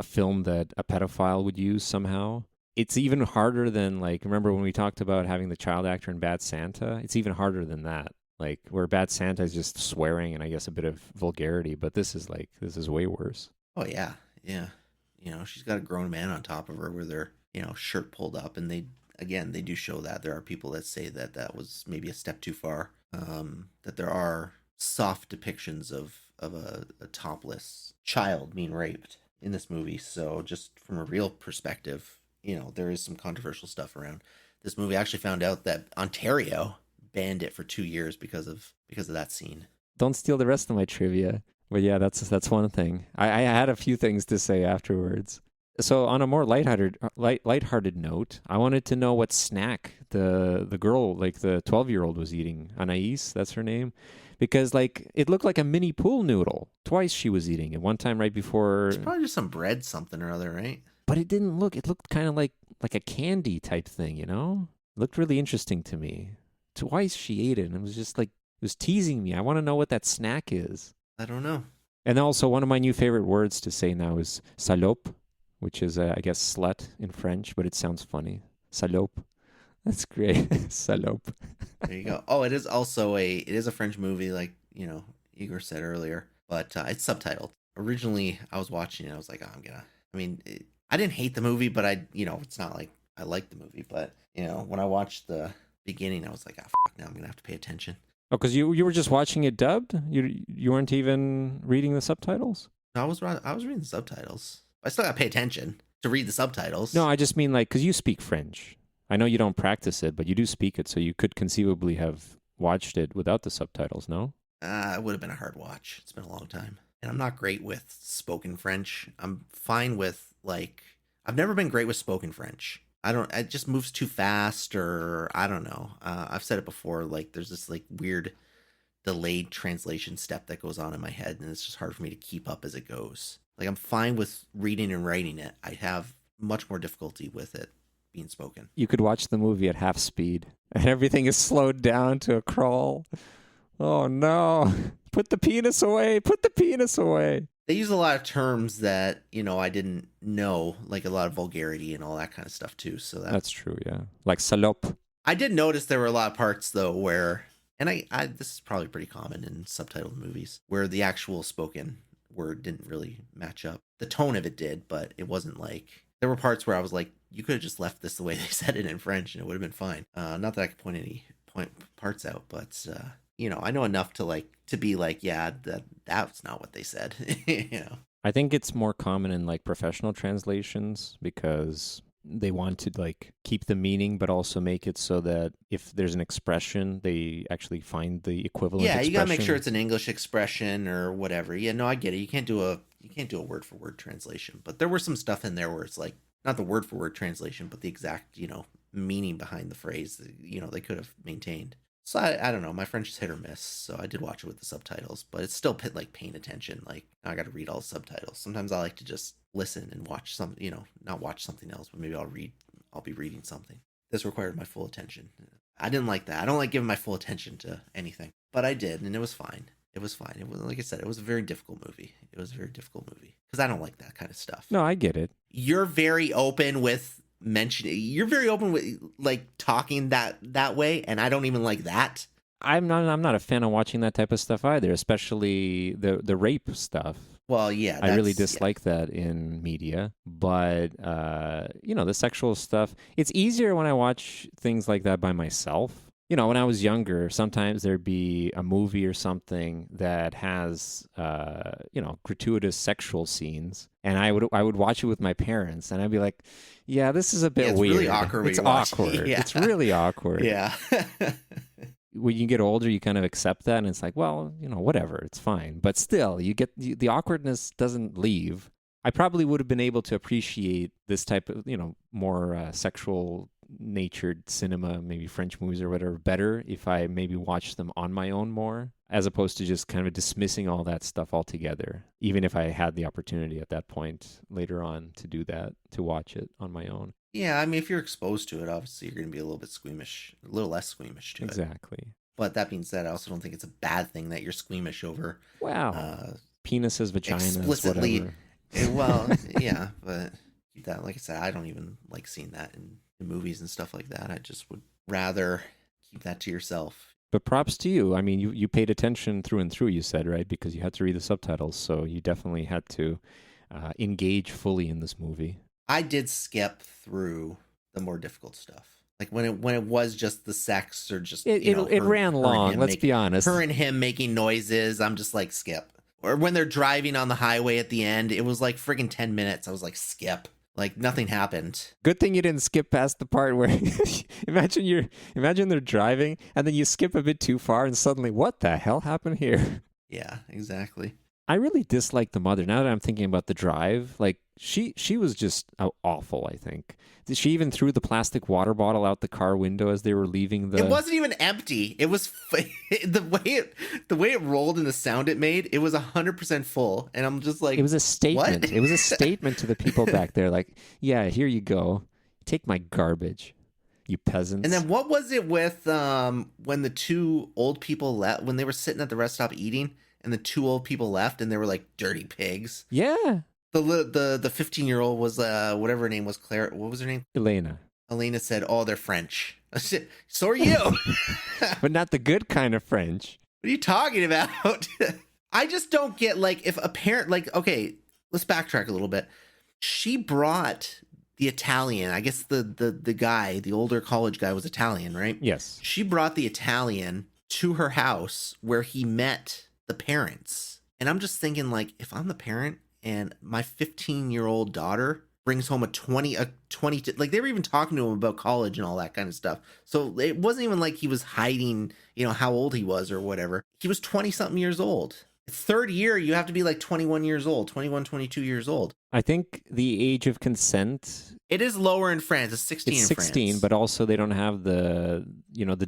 film that a pedophile would use somehow. It's even harder than like remember when we talked about having the child actor in Bad Santa? It's even harder than that. Like where Bad Santa is just swearing and I guess a bit of vulgarity, but this is way worse. Oh yeah, yeah. She's got a grown man on top of her with her shirt pulled up, and they do show that there are people that say that was maybe a step too far. That there are soft depictions of a topless child being raped in this movie. So just from a real perspective, there is some controversial stuff around this movie. I actually found out that Ontario banned it for 2 years because of that scene. Don't steal the rest of my trivia. But yeah, that's one thing. I had a few things to say afterwards. So on a more lighthearted note, I wanted to know what snack the girl, like the 12-year-old, was eating. Anais, that's her name, because like it looked like a mini pool noodle. Twice she was eating it. One time right before. It's probably just some bread, something or other, right? But it didn't look. It looked kind of like a candy type thing, It looked really interesting to me. Twice she ate it, and it was just like it was teasing me. I want to know what that snack is. I don't know. And also, one of my new favorite words to say now is salope, which is, I guess, slut in French, but it sounds funny. Salope. That's great. Salope. There you go. Oh, it is also a French movie, like, Igor said earlier, but it's subtitled. Originally, I was watching it. I was like, I didn't hate the movie, but it's not like I liked the movie. But, when I watched the beginning, I was like, now I'm going to have to pay attention. Oh, because you were just watching it dubbed? You weren't even reading the subtitles? No, I was reading the subtitles. I still got to pay attention to read the subtitles. No, I just mean like, because you speak French. I know you don't practice it, but you do speak it, so you could conceivably have watched it without the subtitles, no? It would have been a hard watch. It's been a long time. And I'm not great with spoken French. I'm fine with, like, I've never been great with spoken French. It just moves too fast, or I don't know. I've said it before, like, there's this, like, weird delayed translation step that goes on in my head, and it's just hard for me to keep up as it goes. Like, I'm fine with reading and writing it. I have much more difficulty with it being spoken. You could watch the movie at half speed, and everything is slowed down to a crawl. Oh no! Put the penis away! Put the penis away! They use a lot of terms that, I didn't know, like a lot of vulgarity and all that kind of stuff too. So that's true, yeah. Like salope. I did notice there were a lot of parts though where, and I this is probably pretty common in subtitled movies, where the actual spoken word didn't really match up. The tone of it did, but it wasn't like, there were parts where I was like, you could have just left this the way they said it in French and it would have been fine. Not that I could point any parts out, but I know enough to be like, yeah, that's not what they said. I think it's more common in like professional translations because they want to like keep the meaning, but also make it so that if there's an expression, they actually find the equivalent. Yeah, expression. You gotta make sure it's an English expression or whatever. Yeah, no, I get it. You can't do a word for word translation, but there were some stuff in there where it's like not the word for word translation, but the exact meaning behind the phrase. They could have maintained. So I don't know. My French is hit or miss, so I did watch it with the subtitles, but it's still like paying attention. Like, I got to read all the subtitles. Sometimes I like to just listen and watch not watch something else, but maybe I'll be reading something. This required my full attention. I didn't like that. I don't like giving my full attention to anything, but I did, and it was fine. It was fine. It was, like I said, it was a very difficult movie. Because I don't like that kind of stuff. No, I get it. You're very open with like talking that way, and I don't even like that. I'm not a fan of watching that type of stuff either, especially the rape stuff. Well, yeah, I really dislike that in media, but the sexual stuff, it's easier when I watch things like that by myself. When I was younger, sometimes there'd be a movie or something that has gratuitous sexual scenes, and I would watch it with my parents, and I'd be like, yeah, this is a bit it's weird. Really awkward. It's awkward. Yeah. It's really awkward. Yeah. When you get older, you kind of accept that, and it's like, well, whatever, it's fine. But still, the awkwardness doesn't leave. I probably would have been able to appreciate this type of, more sexual natured cinema, maybe French movies or whatever, better if I maybe watched them on my own more, as opposed to just kind of dismissing all that stuff altogether, even if I had the opportunity at that point later on to do that, to watch it on my own. Yeah, I mean, if you're exposed to it, obviously you're going to be a little bit squeamish, a little less squeamish to it. Exactly. But that being said, I also don't think it's a bad thing that you're squeamish over. Wow. Penises, vaginas, explicitly. whatever. Well, yeah, but that, like I said, I don't even like seeing that in movies and stuff like that. I just would rather keep that to yourself. But props to you. I mean, you paid attention through and through, you said, right? Because you had to read the subtitles, so you definitely had to engage fully in this movie. I did skip through the more difficult stuff. Like when it was just the sex or just it ran long. Let's be honest. Her and him making noises. I'm just like skip. Or when they're driving on the highway at the end, it was like friggin' 10 minutes. I was like skip. Like nothing happened. Good thing you didn't skip past the part where imagine they're driving and then you skip a bit too far and suddenly what the hell happened here? Yeah, exactly. I really dislike the mother. Now that I'm thinking about the drive, like she was just awful, I think. She even threw the plastic water bottle out the car window as they were leaving the... It wasn't even empty. It was... the way it rolled and the sound it made, it was 100% full. And I'm just like... It was a statement. What? It was a statement to the people back there. Like, yeah, here you go. Take my garbage, you peasants. And then what was it with when the two old people left, when they were sitting at the rest stop eating, and the two old people left, and they were like dirty pigs? Yeah. The 15-year-old was whatever her name was, Claire. What was her name? Elena. Elena said, "Oh, they're French." I said, "So are you." But not the good kind of French. What are you talking about? I just don't get, like, if a parent, like, okay, let's backtrack a little bit. She brought the Italian. I guess the guy, the older college guy, was Italian, right? Yes. She brought the Italian to her house where he met the parents. And I'm just thinking, like, if I'm the parent and my 15-year-old daughter brings home a 20, like they were even talking to him about college and all that kind of stuff. So it wasn't even like he was hiding, how old he was or whatever. He was 20 something years old. Third year, you have to be like 21 years old, 21, 22 years old. I think the age of consent, It is lower in France. It's 16 it's in 16, France. but also they don't have the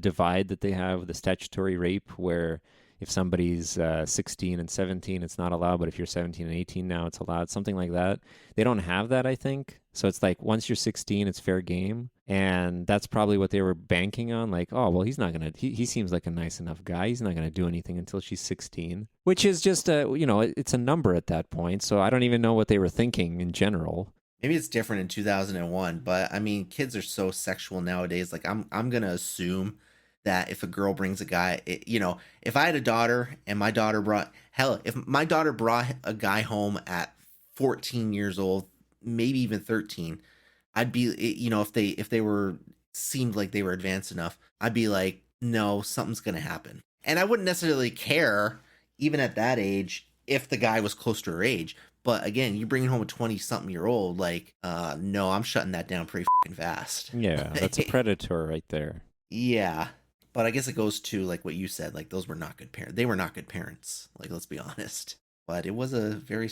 divide that they have, the statutory rape, where if somebody's 16 and 17, it's not allowed, but if you're 17 and 18 now, it's allowed, something like that. They don't have that, I think. So it's like once you're 16, it's fair game. And that's probably what they were banking on. Like, oh, well, he's not going to, he seems like a nice enough guy. He's not going to do anything until she's 16, which is just it's a number at that point. So I don't even know what they were thinking in general. Maybe it's different in 2001, but I mean, kids are so sexual nowadays. Like I'm going to assume that if a girl brings a guy, if I had a daughter and my daughter if my daughter brought a guy home at 14 years old, maybe even 13, I'd be, if they were, seemed like they were advanced enough, I'd be like, no, something's going to happen. And I wouldn't necessarily care, even at that age, if the guy was close to her age. But again, you're bringing home a 20-something-year-old, like, no, I'm shutting that down pretty fucking fast. Yeah, that's a predator right there. Yeah. But I guess it goes to, like, what you said. Like, those were not good parents. They were not good parents. Like, let's be honest. But it was a very,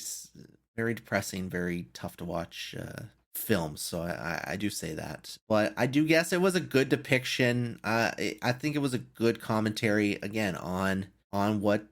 very depressing, very tough to watch film. So I do say that. But I do guess it was a good depiction. I think it was a good commentary, again, on what,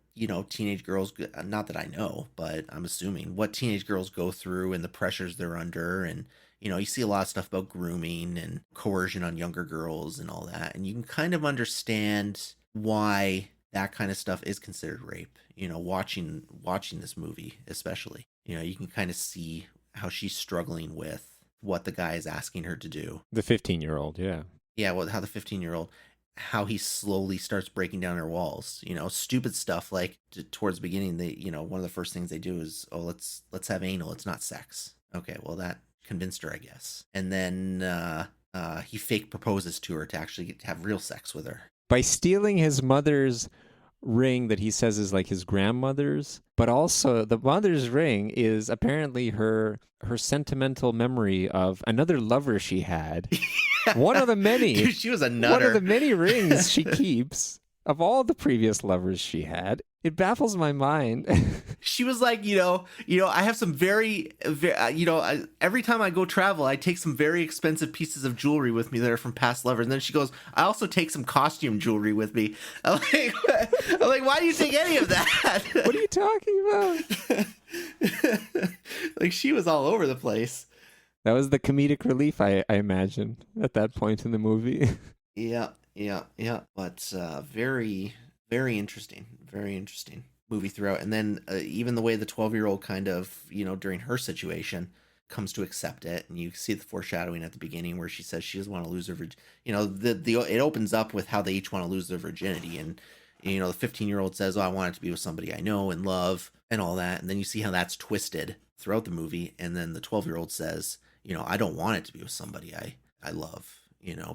teenage girls, not that I know, but I'm assuming, what teenage girls go through and the pressures they're under. And you see a lot of stuff about grooming and coercion on younger girls and all that. And you can kind of understand why that kind of stuff is considered rape. Watching this movie, especially, you can kind of see how she's struggling with what the guy is asking her to do. The 15-year-old, yeah. Yeah, well, how the 15-year-old, how he slowly starts breaking down her walls. Stupid stuff like towards the beginning, they, one of the first things they do is, oh, let's have anal. It's not sex. Okay, well, that convinced her, I guess. And then he fake proposes to her to actually get to have real sex with her. By stealing his mother's ring that he says is like his grandmother's, but also the mother's ring is apparently her sentimental memory of another lover she had. One of the many. Dude, she was a nutter. One of the many rings she keeps of all the previous lovers she had. It baffles my mind. She was like, I have some very, every time I go travel, I take some very expensive pieces of jewelry with me that are from past lovers. And then she goes, I also take some costume jewelry with me. I'm like, why do you take any of that? What are you talking about? Like, she was all over the place. That was the comedic relief, I imagine, at that point in the movie. Yeah. But very, very interesting. Very interesting movie throughout. And then even the way the 12-year-old kind of, during her situation comes to accept it. And you see the foreshadowing at the beginning where she says she doesn't want to lose her virginity. It opens up with how they each want to lose their virginity. And, the 15-year-old says, oh, I want it to be with somebody I know and love and all that. And then you see how that's twisted throughout the movie. And then the 12-year-old says, I don't want it to be with somebody I love,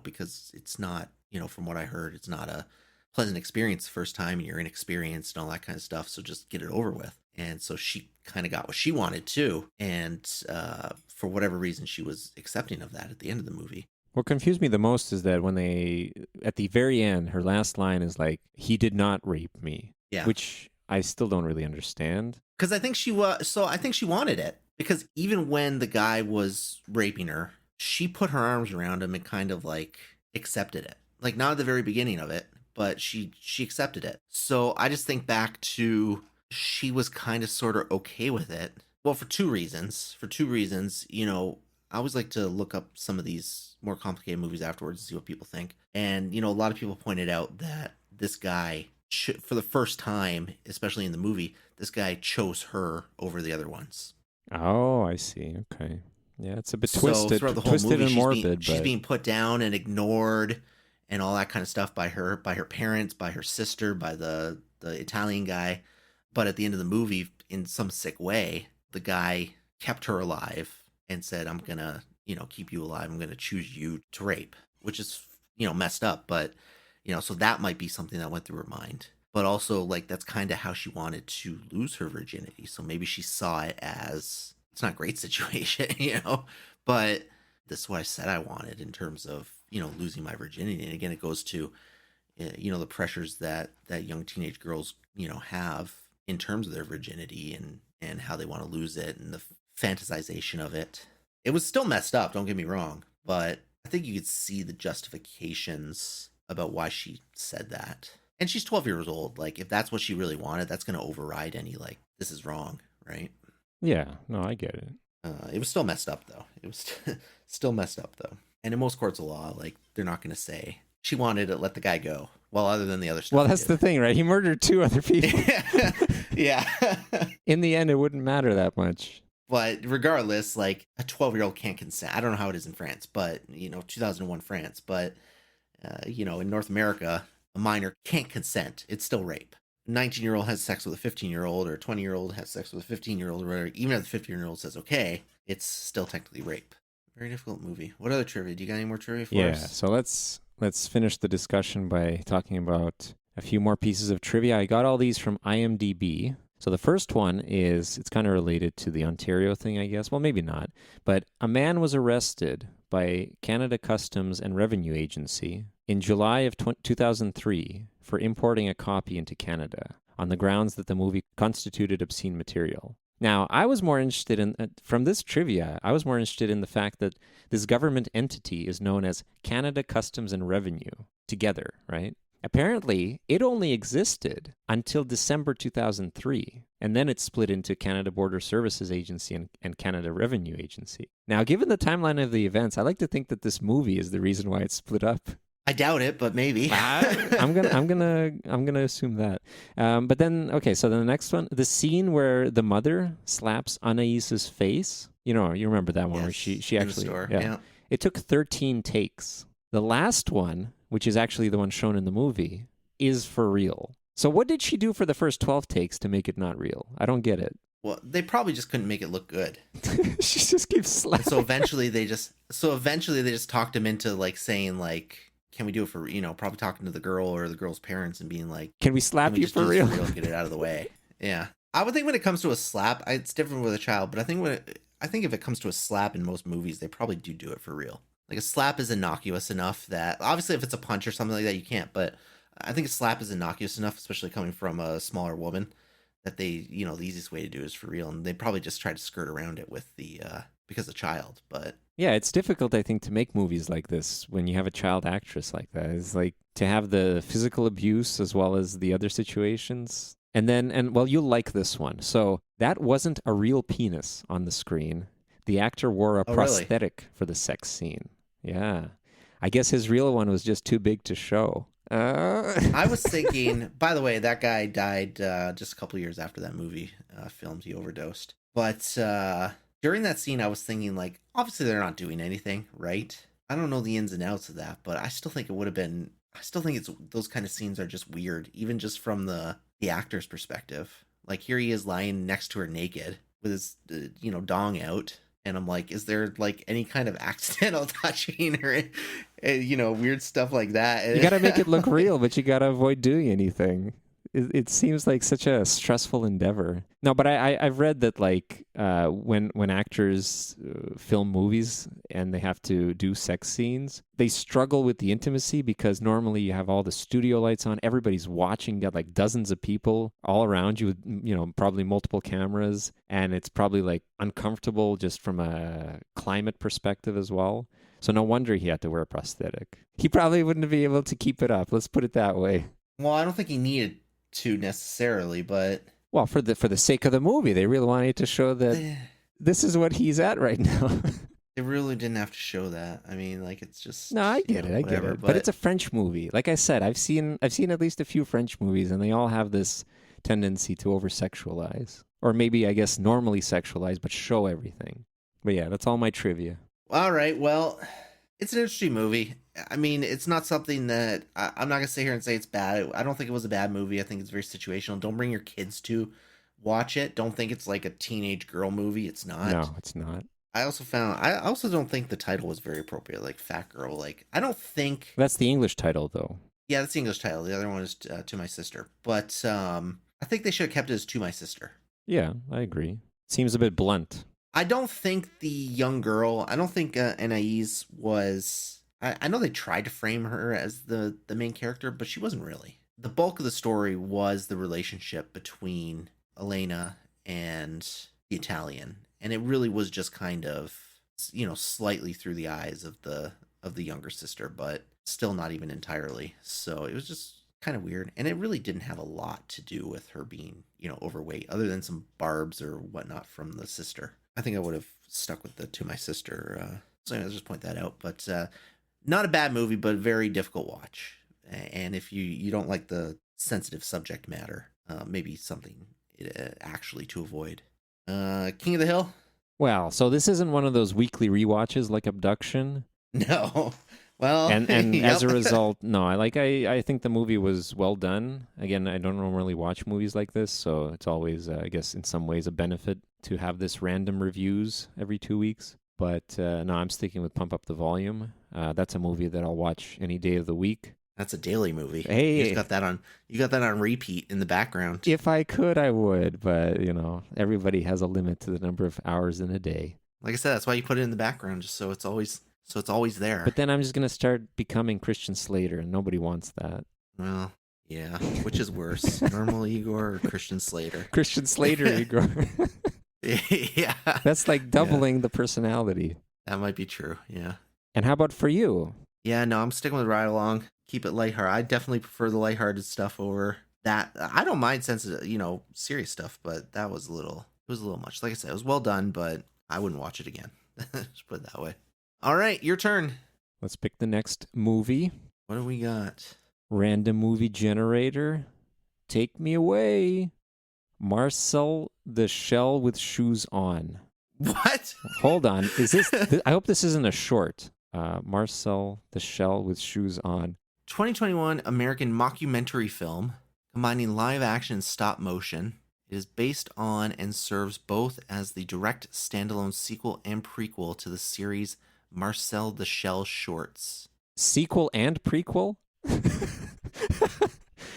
because it's not, from what I heard, it's not a pleasant experience the first time, and you're inexperienced and all that kind of stuff. So just get it over with. And so she kind of got what she wanted too. And for whatever reason, she was accepting of that at the end of the movie. What confused me the most is that when they, at the very end, her last line is like, he did not rape me. Yeah. Which I still don't really understand. Because I think she wanted it. Because even when the guy was raping her, she put her arms around him and kind of like accepted it. Like, not at the very beginning of it, but she accepted it. So I just think back to, she was kind of sort of okay with it. Well, for two reasons. I always like to look up some of these more complicated movies afterwards and see what people think. And, a lot of people pointed out that this guy, for the first time, especially in the movie, this guy chose her over the other ones. Oh, I see. Okay. Yeah, it's a bit So twisted, throughout the whole movie, and morbid. She's being put down and ignored and all that kind of stuff by her parents, by her sister, by the Italian guy. But at the end of the movie, in some sick way, the guy kept her alive and said, I'm going to, keep you alive. I'm going to choose you to rape, which is, messed up. But, so that might be something that went through her mind. But also, like, that's kind of how she wanted to lose her virginity. So maybe she saw it as it's not a great situation, but this is what I said I wanted in terms of, losing my virginity. And again, it goes to, the pressures that young teenage girls, have in terms of their virginity and how they want to lose it and the fantasization of it. It was still messed up, don't get me wrong, but I think you could see the justifications about why she said that. And she's 12 years old. Like, if that's what she really wanted, that's going to override any, like, this is wrong, right? Yeah, no, I get it. It was still messed up, though. It was still messed up, though. And in most courts of law, like, they're not going to say, she wanted to let the guy go. Well, other than the other stuff. Well, that's the thing, right? He murdered 2 other people. Yeah. In the end, it wouldn't matter that much. But regardless, like, a 12-year-old can't consent. I don't know how it is in France, but, 2001 France. But, in North America, a minor can't consent. It's still rape. A 19-year-old has sex with a 15-year-old, or a 20-year-old has sex with a 15-year-old, or whatever. Even if the 15-year-old says okay, it's still technically rape. Very difficult movie. What other trivia? Do you got any more trivia for us? Yeah, so let's finish the discussion by talking about a few more pieces of trivia. I got all these from IMDb. So the first one is, it's kind of related to the Ontario thing, I guess. Well, maybe not. But a man was arrested by Canada Customs and Revenue Agency in July of 2003 for importing a copy into Canada on the grounds that the movie constituted obscene material. Now, I was more interested in, from this trivia, I was more interested in the fact that this government entity is known as Canada Customs and Revenue together, right? Apparently, it only existed until December 2003, and then it split into Canada Border Services Agency and Canada Revenue Agency. Now, given the timeline of the events, I like to think that this movie is the reason why it's split up. I doubt it, but maybe. I'm gonna assume that. But then, okay, so the next one, the scene where the mother slaps Anaïs's face. You remember that one where she actually, in the store. Yeah. It took 13 takes. The last one, which is actually the one shown in the movie, is for real. So what did she do for the first 12 takes to make it not real? I don't get it. Well, they probably just couldn't make it look good. She just keeps slapping. So eventually they just talked him into like saying like, can we do it for, probably talking to the girl or the girl's parents and being like, can we slap you for real? Get it out of the way. Yeah. I would think when it comes to a slap, it's different with a child, but I think if it comes to a slap in most movies, they probably do it for real. Like, a slap is innocuous enough that, obviously if it's a punch or something like that, you can't, but I think a slap is innocuous enough, especially coming from a smaller woman, that they, the easiest way to do it is for real. And they probably just try to skirt around it with because of child, but. Yeah, it's difficult, I think, to make movies like this when you have a child actress like that. It's like to have the physical abuse as well as the other situations. And well, you'll like this one. So that wasn't a real penis on the screen. The actor wore a prosthetic for the sex scene. Yeah. I guess his real one was just too big to show. I was thinking, by the way, that guy died just a couple years after that movie filmed. He overdosed. But during that scene, I was thinking, like, obviously they're not doing anything, right? I don't know the ins and outs of that, but I still think it would have been, those kind of scenes are just weird, even just from the actor's perspective. Like, here he is lying next to her naked with his, dong out. And I'm like, is there like any kind of accidental touching or, weird stuff like that? You got to make it look real, but you got to avoid doing anything. It seems like such a stressful endeavor. No, but I've read that like when actors film movies and they have to do sex scenes, they struggle with the intimacy because normally you have all the studio lights on, everybody's watching, you got like dozens of people all around you with probably multiple cameras, and it's probably like uncomfortable just from a climate perspective as well. So no wonder he had to wear a prosthetic. He probably wouldn't be able to keep it up. Let's put it that way. Well, I don't think he needed to necessarily, but well, for the sake of the movie, they really wanted to show that this is what he's at right now. They really didn't have to show that. I mean, like, it's just no, I get it. But it's a French movie. Like I said, I've seen at least a few French movies, and they all have this tendency to over sexualize, or maybe I guess normally sexualize, but show everything. But yeah, that's all my trivia. All right, well, it's an interesting movie. I mean, it's not something that I'm not going to sit here and say it's bad. I don't think it was a bad movie. I think it's very situational. Don't bring your kids to watch it. Don't think it's like a teenage girl movie. It's not. No, it's not. I also don't think the title was very appropriate. Like Fat Girl. Like, I don't think. That's the English title, though. Yeah, that's the English title. The other one is To My Sister. But I think they should have kept it as To My Sister. Yeah, I agree. Seems a bit blunt. I don't think the young girl, I don't think Anais was. I know they tried to frame her as the main character, but she wasn't really. The bulk of the story was the relationship between Elena and the Italian, and it really was just kind of, slightly through the eyes of the younger sister, but still not even entirely. So it was just kind of weird, and it really didn't have a lot to do with her being, overweight, other than some barbs or whatnot from the sister. I think I would have stuck with the To My Sister. So anyways, I'll just point that out. But not a bad movie, but very difficult watch. And if you don't like the sensitive subject matter, maybe something actually to avoid. King of the Hill? Well, so this isn't one of those weekly rewatches like Abduction. No. Well, And yep. as a result, no, I think the movie was well done. Again, I don't normally watch movies like this, so it's always, I guess, in some ways a benefit to have this random reviews every 2 weeks. But no, I'm sticking with Pump Up the Volume. That's a movie that I'll watch any day of the week. That's a daily movie. Hey, you just got that on. You got that on repeat in the background. If I could, I would, but everybody has a limit to the number of hours in a day. Like I said, that's why you put it in the background, just so it's always there. But then I'm just gonna start becoming Christian Slater, and nobody wants that. Well, yeah. Which is worse, Normal Igor or Christian Slater? Christian Slater, Igor. Yeah. That's like doubling the personality. That might be true. Yeah. And how about for you? Yeah. No, I'm sticking with Ride Along. Keep it lighthearted. I definitely prefer the lighthearted stuff over that. I don't mind sensitive, serious stuff, but that was it was a little much. Like I said, it was well done, but I wouldn't watch it again. Just put it that way. All right, your turn. Let's pick the next movie. What do we got? Random movie generator. Take me away. Marcel the Shell with Shoes On. What? Hold on. Is this? I hope this isn't a short. Marcel the Shell with Shoes On. 2021 American mockumentary film combining live action and stop motion. It is based on and serves both as the direct standalone sequel and prequel to the series Marcel the Shell shorts. Sequel and prequel?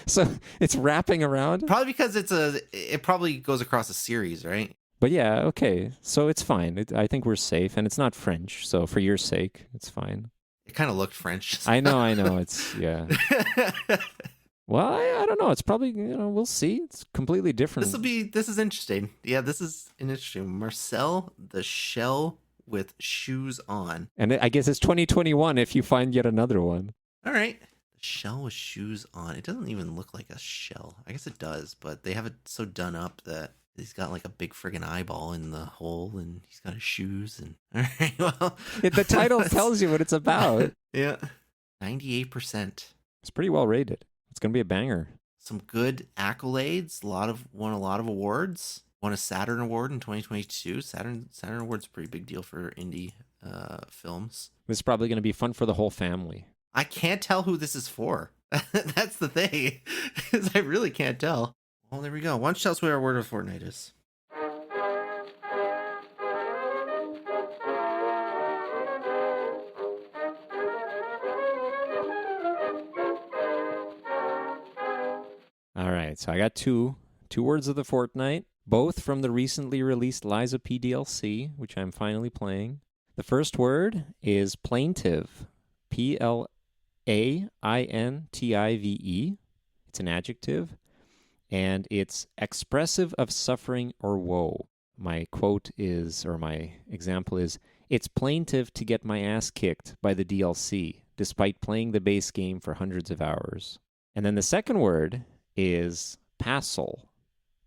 So it's wrapping around? Probably because it probably goes across a series, right? But yeah, okay. So it's fine. I think we're safe, and it's not French. So for your sake, it's fine. It kind of looked French. I know. It's, yeah. Well, I don't know. It's probably, we'll see. It's completely different. This is interesting. Yeah, this is an interesting. Marcel the Shell with Shoes On. And I guess it's 2021 if you find yet another one. All right. The Shell with Shoes On. It doesn't even look like a shell. I guess it does, but they have it so done up that he's got like a big friggin' eyeball in the hole, and he's got his shoes. And all right, well, the title tells you what it's about. Yeah, 98%. It's pretty well rated. It's gonna be a banger. Some good accolades. Won a lot of awards. Won a Saturn Award in 2022. Saturn Award's a pretty big deal for indie films. This is probably gonna be fun for the whole family. I can't tell who this is for. That's the thing, is I really can't tell. Well, there we go. Why don't you tell us what our word of fortnight is? All right, so I got two words of the fortnight, both from the recently released Liza P DLC, which I'm finally playing. The first word is plaintive, Plaintive. It's an adjective, and it's expressive of suffering or woe. My quote is, or my example is, it's plaintive to get my ass kicked by the DLC, despite playing the base game for hundreds of hours. And then the second word is passel,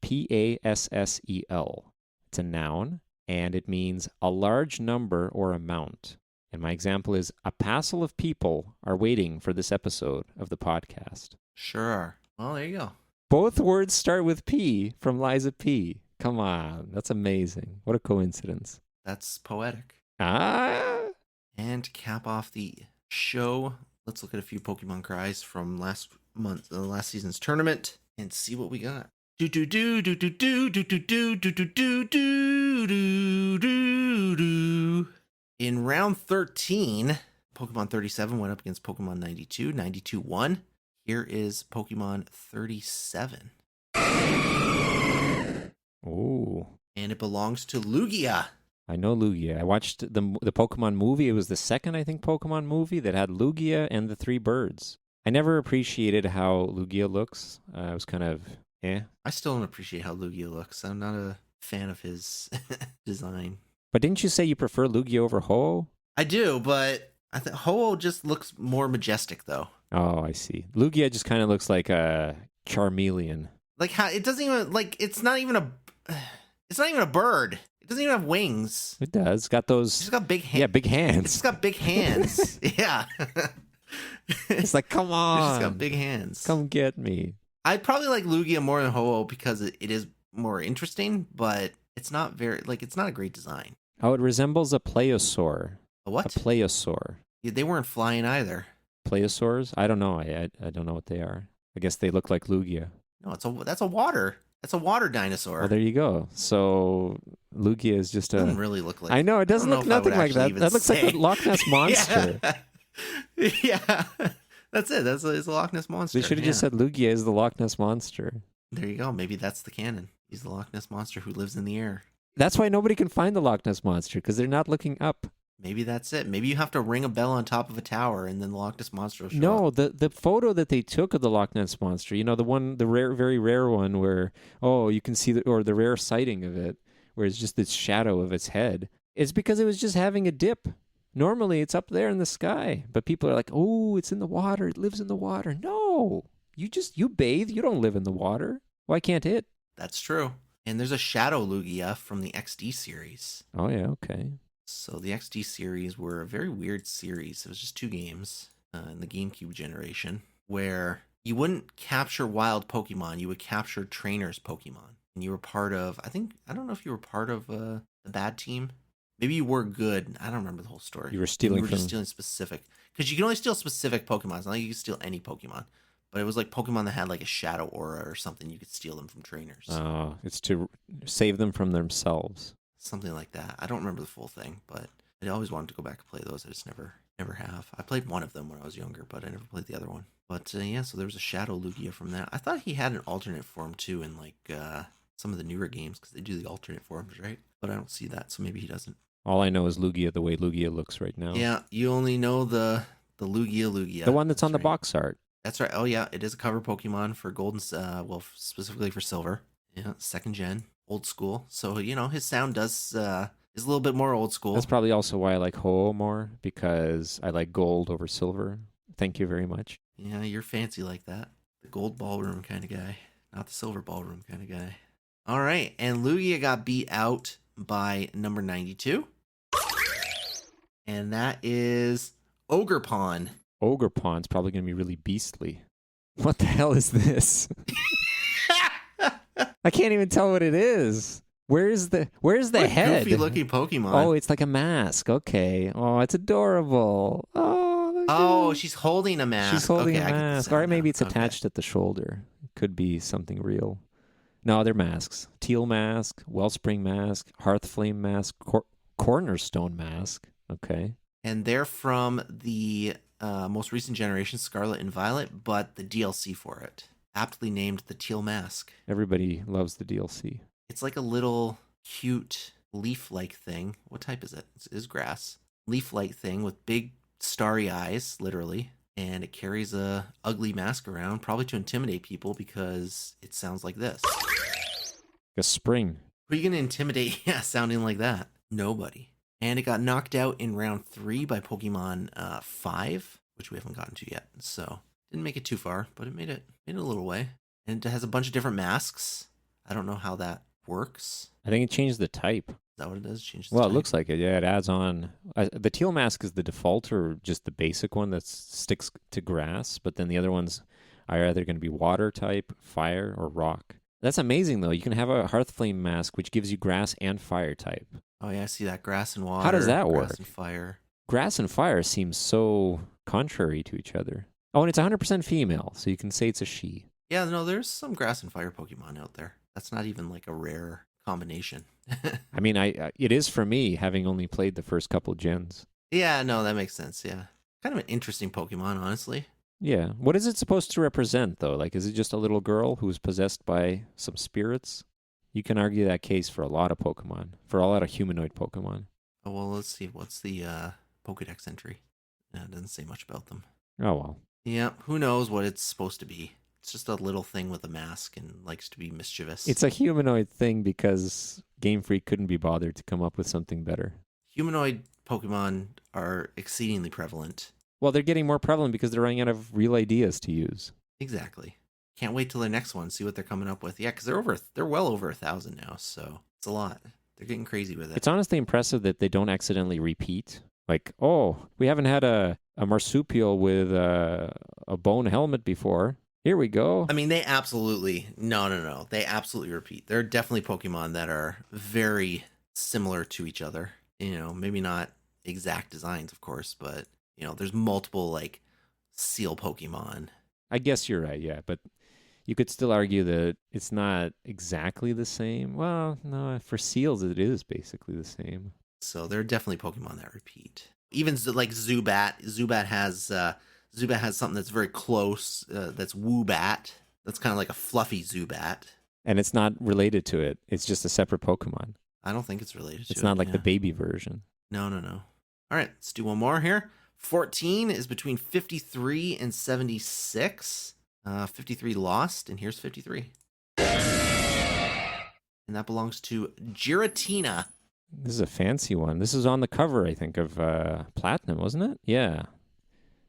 Passel. It's a noun, and it means a large number or amount. And my example is, a passel of people are waiting for this episode of the podcast. Sure. Well, there you go. Both words start with P from Liza P. Come on, that's amazing. What a coincidence. That's poetic. Ah! And to cap off the show, let's look at a few Pokemon cries from last season's tournament and see what we got. Do do do do do do do do do do do do do do do. In round 13, Pokemon 37 went up against Pokemon 92. 92 won. Here is Pokemon 37. Ooh. And it belongs to Lugia. I know Lugia. I watched the Pokemon movie. It was the second, I think, Pokemon movie that had Lugia and the three birds. I never appreciated how Lugia looks. I was kind of, eh. I still don't appreciate how Lugia looks. I'm not a fan of his design. But didn't you say you prefer Lugia over Ho? I do, but I think Ho-Oh just looks more majestic, though. Oh, I see. Lugia just kind of looks like a Charmeleon. Like how it doesn't even like it's not even a bird. It doesn't even have wings. It does. It's got those. It's got big hands. Yeah, big hands. It's got big hands. Yeah. It's like, come on. It's got big hands. Come get me. I'd probably like Lugia more than Ho-Oh because it is more interesting, but it's not it's not a great design. Oh, it resembles a plesiosaur. A what? A plesiosaur. Yeah, they weren't flying either. Plesiosaurs? I don't know. I don't know what they are. I guess they look like Lugia. No, that's a water dinosaur. Well, there you go. So Lugia is just It a. doesn't really look like. I know it doesn't look nothing like that. That looks like a Loch Ness monster. Yeah, that's it. It's a Loch Ness monster. They should have just said Lugia is the Loch Ness monster. There you go. Maybe that's the canon. He's the Loch Ness monster who lives in the air. That's why nobody can find the Loch Ness monster because they're not looking up. Maybe that's it. Maybe you have to ring a bell on top of a tower and then the Loch Ness monster will show No, up. the photo that they took of the Loch Ness monster, the rare, very rare one where you can see the rare sighting of it, where it's just this shadow of its head. It's because it was just having a dip. Normally, it's up there in the sky, but people are like, "Oh, it's in the water. It lives in the water." No, you bathe. You don't live in the water. Why can't it? That's true. And there's a Shadow Lugia from the XD series. Oh yeah, okay. So the XD series were a very weird series. It was just 2 games in the GameCube generation where you wouldn't capture wild Pokemon. You would capture trainers' Pokemon. And you were part of, I don't know if you were part of the bad team. Maybe you were good. I don't remember the whole story. You were stealing just stealing specific. Because you can only steal specific Pokemon. It's not like you can steal any Pokemon. But it was like Pokemon that had like a shadow aura or something. You could steal them from trainers. Oh, it's to save them from themselves. Something like that. I don't remember the full thing, but I always wanted to go back and play those. I just never have. I played one of them when I was younger, but I never played the other one. But yeah, so there was a Shadow Lugia from that. I thought he had an alternate form too in like some of the newer games because they do the alternate forms, right? But I don't see that, so maybe he doesn't. All I know is Lugia the way Lugia looks right now. Yeah, you only know the Lugia. The one that's on the right. box art. That's right. Oh yeah, it is a cover Pokemon for Gold and specifically for Silver. Yeah, 2nd gen, old school. So his sound is a little bit more old school. That's probably also why I like Ho more, because I like gold over silver. Thank you very much. Yeah, you're fancy like that. The gold ballroom kind of guy, not the silver ballroom kind of guy. All right, and Lugia got beat out by number 92. And that is Ogerpon. Ogerpon's probably going to be really beastly. What the hell is this? I can't even tell what it is. Where's the head? Goofy looking Pokemon. Oh, it's like a mask. Okay. Oh, it's adorable. Oh, she's holding a mask. She's holding okay, a mask. Or maybe it's attached at the shoulder. It could be something real. No, they're masks. Teal mask, Wellspring mask, Hearthflame mask, Cornerstone mask. Okay. And they're from the most recent generation, Scarlet and Violet, but the DLC for it, aptly named the Teal Mask. Everybody loves the DLC. It's like a little cute leaf-like thing. What type is it? It is grass. Leaf-like thing with big starry eyes, literally. And it carries a ugly mask around, probably to intimidate people because it sounds like this. A spring. Who are you going to intimidate? Yeah, sounding like that. Nobody. And it got knocked out in round 3 by Pokemon 5, which we haven't gotten to yet. So didn't make it too far, but it made it a little way. And it has a bunch of different masks. I don't know how that works. I think it changed the type. Is that what it does? Change the Well, type? it looks like it. Yeah, it adds on. The teal mask is the default or just the basic one that sticks to grass, but then the other ones are either going to be water type, fire, or rock. That's amazing, though. You can have a Hearthflame mask, which gives you grass and fire type. Oh, yeah, I see that. Grass and water. How does that work? Grass and fire. Grass and fire seems so contrary to each other. Oh, and it's 100% female, so you can say it's a she. Yeah, no, there's some grass and fire Pokemon out there. That's not even like a rare combination. I mean, it is for me, having only played the first couple gens. Yeah, no, that makes sense, yeah. Kind of an interesting Pokemon, honestly. Yeah. What is it supposed to represent, though? Like, is it just a little girl who's possessed by some spirits? You can argue that case for a lot of Pokemon, for a lot of humanoid Pokemon. Oh, well, let's see. What's the Pokedex entry? It doesn't say much about them. Oh, well. Yeah, who knows what it's supposed to be. It's just a little thing with a mask and likes to be mischievous. It's a humanoid thing because Game Freak couldn't be bothered to come up with something better. Humanoid Pokemon are exceedingly prevalent. Well, they're getting more prevalent because they're running out of real ideas to use. Exactly. Can't wait till their next one, see what they're coming up with. Yeah, because they're well over 1,000 now, so it's a lot. They're getting crazy with it. It's honestly impressive that they don't accidentally repeat. Like, oh, we haven't had a marsupial with a bone helmet before. Here we go. I mean, they absolutely... No. They absolutely repeat. There are definitely Pokemon that are very similar to each other. You know, maybe not exact designs, of course, but, you know, there's multiple, like, seal Pokemon. I guess you're right, yeah, but you could still argue that it's not exactly the same. Well, no, for seals, it is basically the same. So there are definitely Pokemon that repeat. Even like Zubat. Zubat has something that's very close. That's Woobat. That's kind of like a fluffy Zubat. And it's not related to it. It's just a separate Pokemon. I don't think it's related to it. It's not like the baby version. No. All right, let's do one more here. 14 is between 53 and 76. 53 lost, and here's 53. And that belongs to Giratina. This is a fancy one. This is on the cover, I think, of Platinum, wasn't it? Yeah.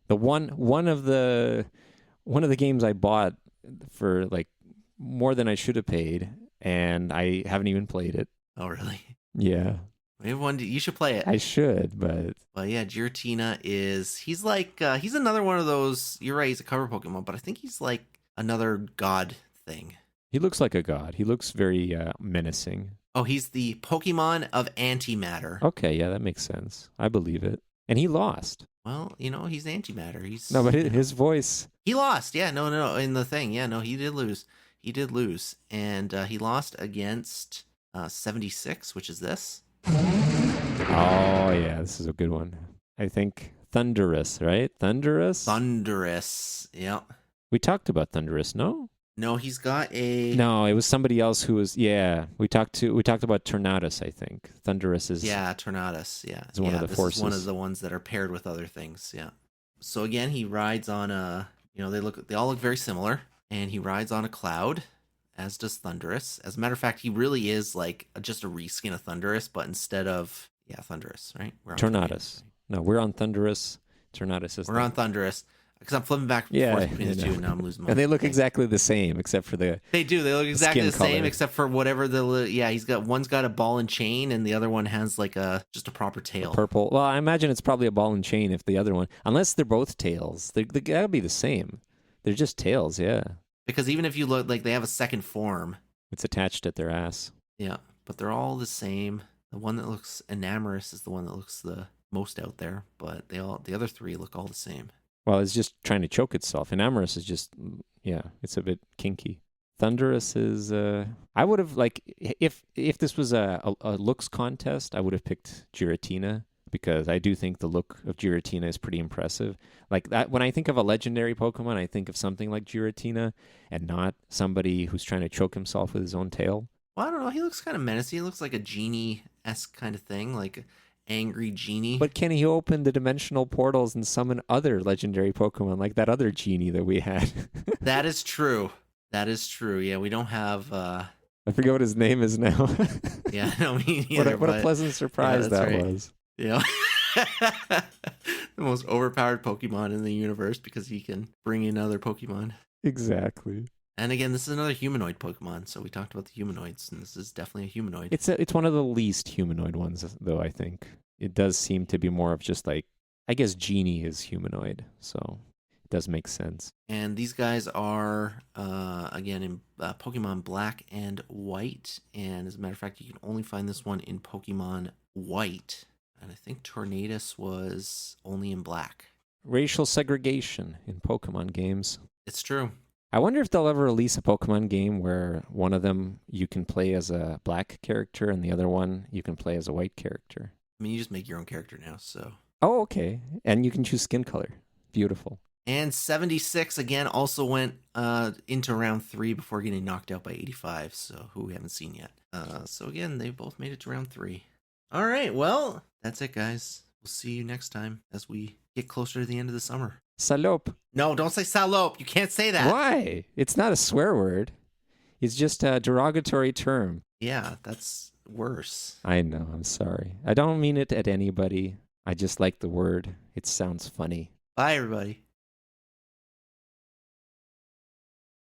The one of the games I bought for like more than I should have paid, and I haven't even played it. Oh, really? Yeah. We have one. You should play it. I should, but... Well, yeah, Giratina he's like, he's another one of those, you're right, he's a cover Pokemon, but I think he's like another god thing. He looks like a god. He looks very menacing. Oh, he's the Pokemon of antimatter. Okay, yeah, that makes sense. I believe it. And he lost. Well, you know, he's antimatter. No, but his voice... He lost, yeah, no, in the thing. Yeah, no, he did lose. And he lost against 76, which is this. Oh, yeah, this is a good one. I think Thundurus, right? Thundurus, yeah. We talked about Thundurus, no? No, he's got a... No, it was somebody else who was... Yeah, we talked about Tornadus, I think. Thundurus is... Yeah, Tornadus, yeah. Is one of the forces. Is one of the ones that are paired with other things, yeah. So again, he rides on a... You know, they all look very similar. And he rides on a cloud, as does Thundurus. As a matter of fact, he really is like just a reskin of Thundurus, but instead of... Yeah, Thundurus, right? We're on Tornadus. No, we're on Thundurus. Tornadus is... We're on Thundurus. Because I'm flipping back and forth between the two, and now I'm losing my... And they look exactly the same, except for the... They do. They look exactly the same, except for whatever the... Yeah, one's got a ball and chain, and the other one has like just a proper tail. Purple. Well, I imagine it's probably a ball and chain if the other one... Unless they're both tails. They gotta be the same. They're just tails, yeah. Because even if you look, like, they have a second form. It's attached at their ass. Yeah, but they're all the same. The one that looks enamorous is the one that looks the most out there, but the other three look all the same. Well, it's just trying to choke itself. Enamorous is just, yeah, it's a bit kinky. Thundurus is, I would have, like, if this was a looks contest, I would have picked Giratina, because I do think the look of Giratina is pretty impressive. Like, that, when I think of a legendary Pokemon, I think of something like Giratina, and not somebody who's trying to choke himself with his own tail. Well, I don't know. He looks kind of menacing. He looks like a genie-esque kind of thing, like angry genie. But can he open the dimensional portals and summon other legendary Pokemon, like that other genie that we had? That is true. Yeah, we don't have... I forget what his name is now. Yeah, no, me neither. What a pleasant surprise that was. Yeah. The most overpowered Pokemon in the universe because he can bring in other Pokemon. Exactly. And again, this is another humanoid Pokemon. So we talked about the humanoids, and this is definitely a humanoid. It's one of the least humanoid ones, though, I think. It does seem to be more of just like, I guess Genie is humanoid, so it does make sense. And these guys are, again, in Pokemon Black and White. And as a matter of fact, you can only find this one in Pokemon White. And I think Tornadus was only in Black. Racial segregation in Pokemon games. It's true. I wonder if they'll ever release a Pokemon game where one of them you can play as a black character and the other one you can play as a white character. I mean, you just make your own character now, so... Oh, okay. And you can choose skin color. Beautiful. And 76 again also went into round 3 before getting knocked out by 85, so who we haven't seen yet. So again, they both made it to round 3. All right, well, that's it, guys. We'll see you next time as we get closer to the end of the summer. Salope. No, don't say salope. You can't say that. Why? It's not a swear word. It's just a derogatory term. Yeah, that's worse. I know. I'm sorry. I don't mean it at anybody. I just like the word. It sounds funny. Bye, everybody.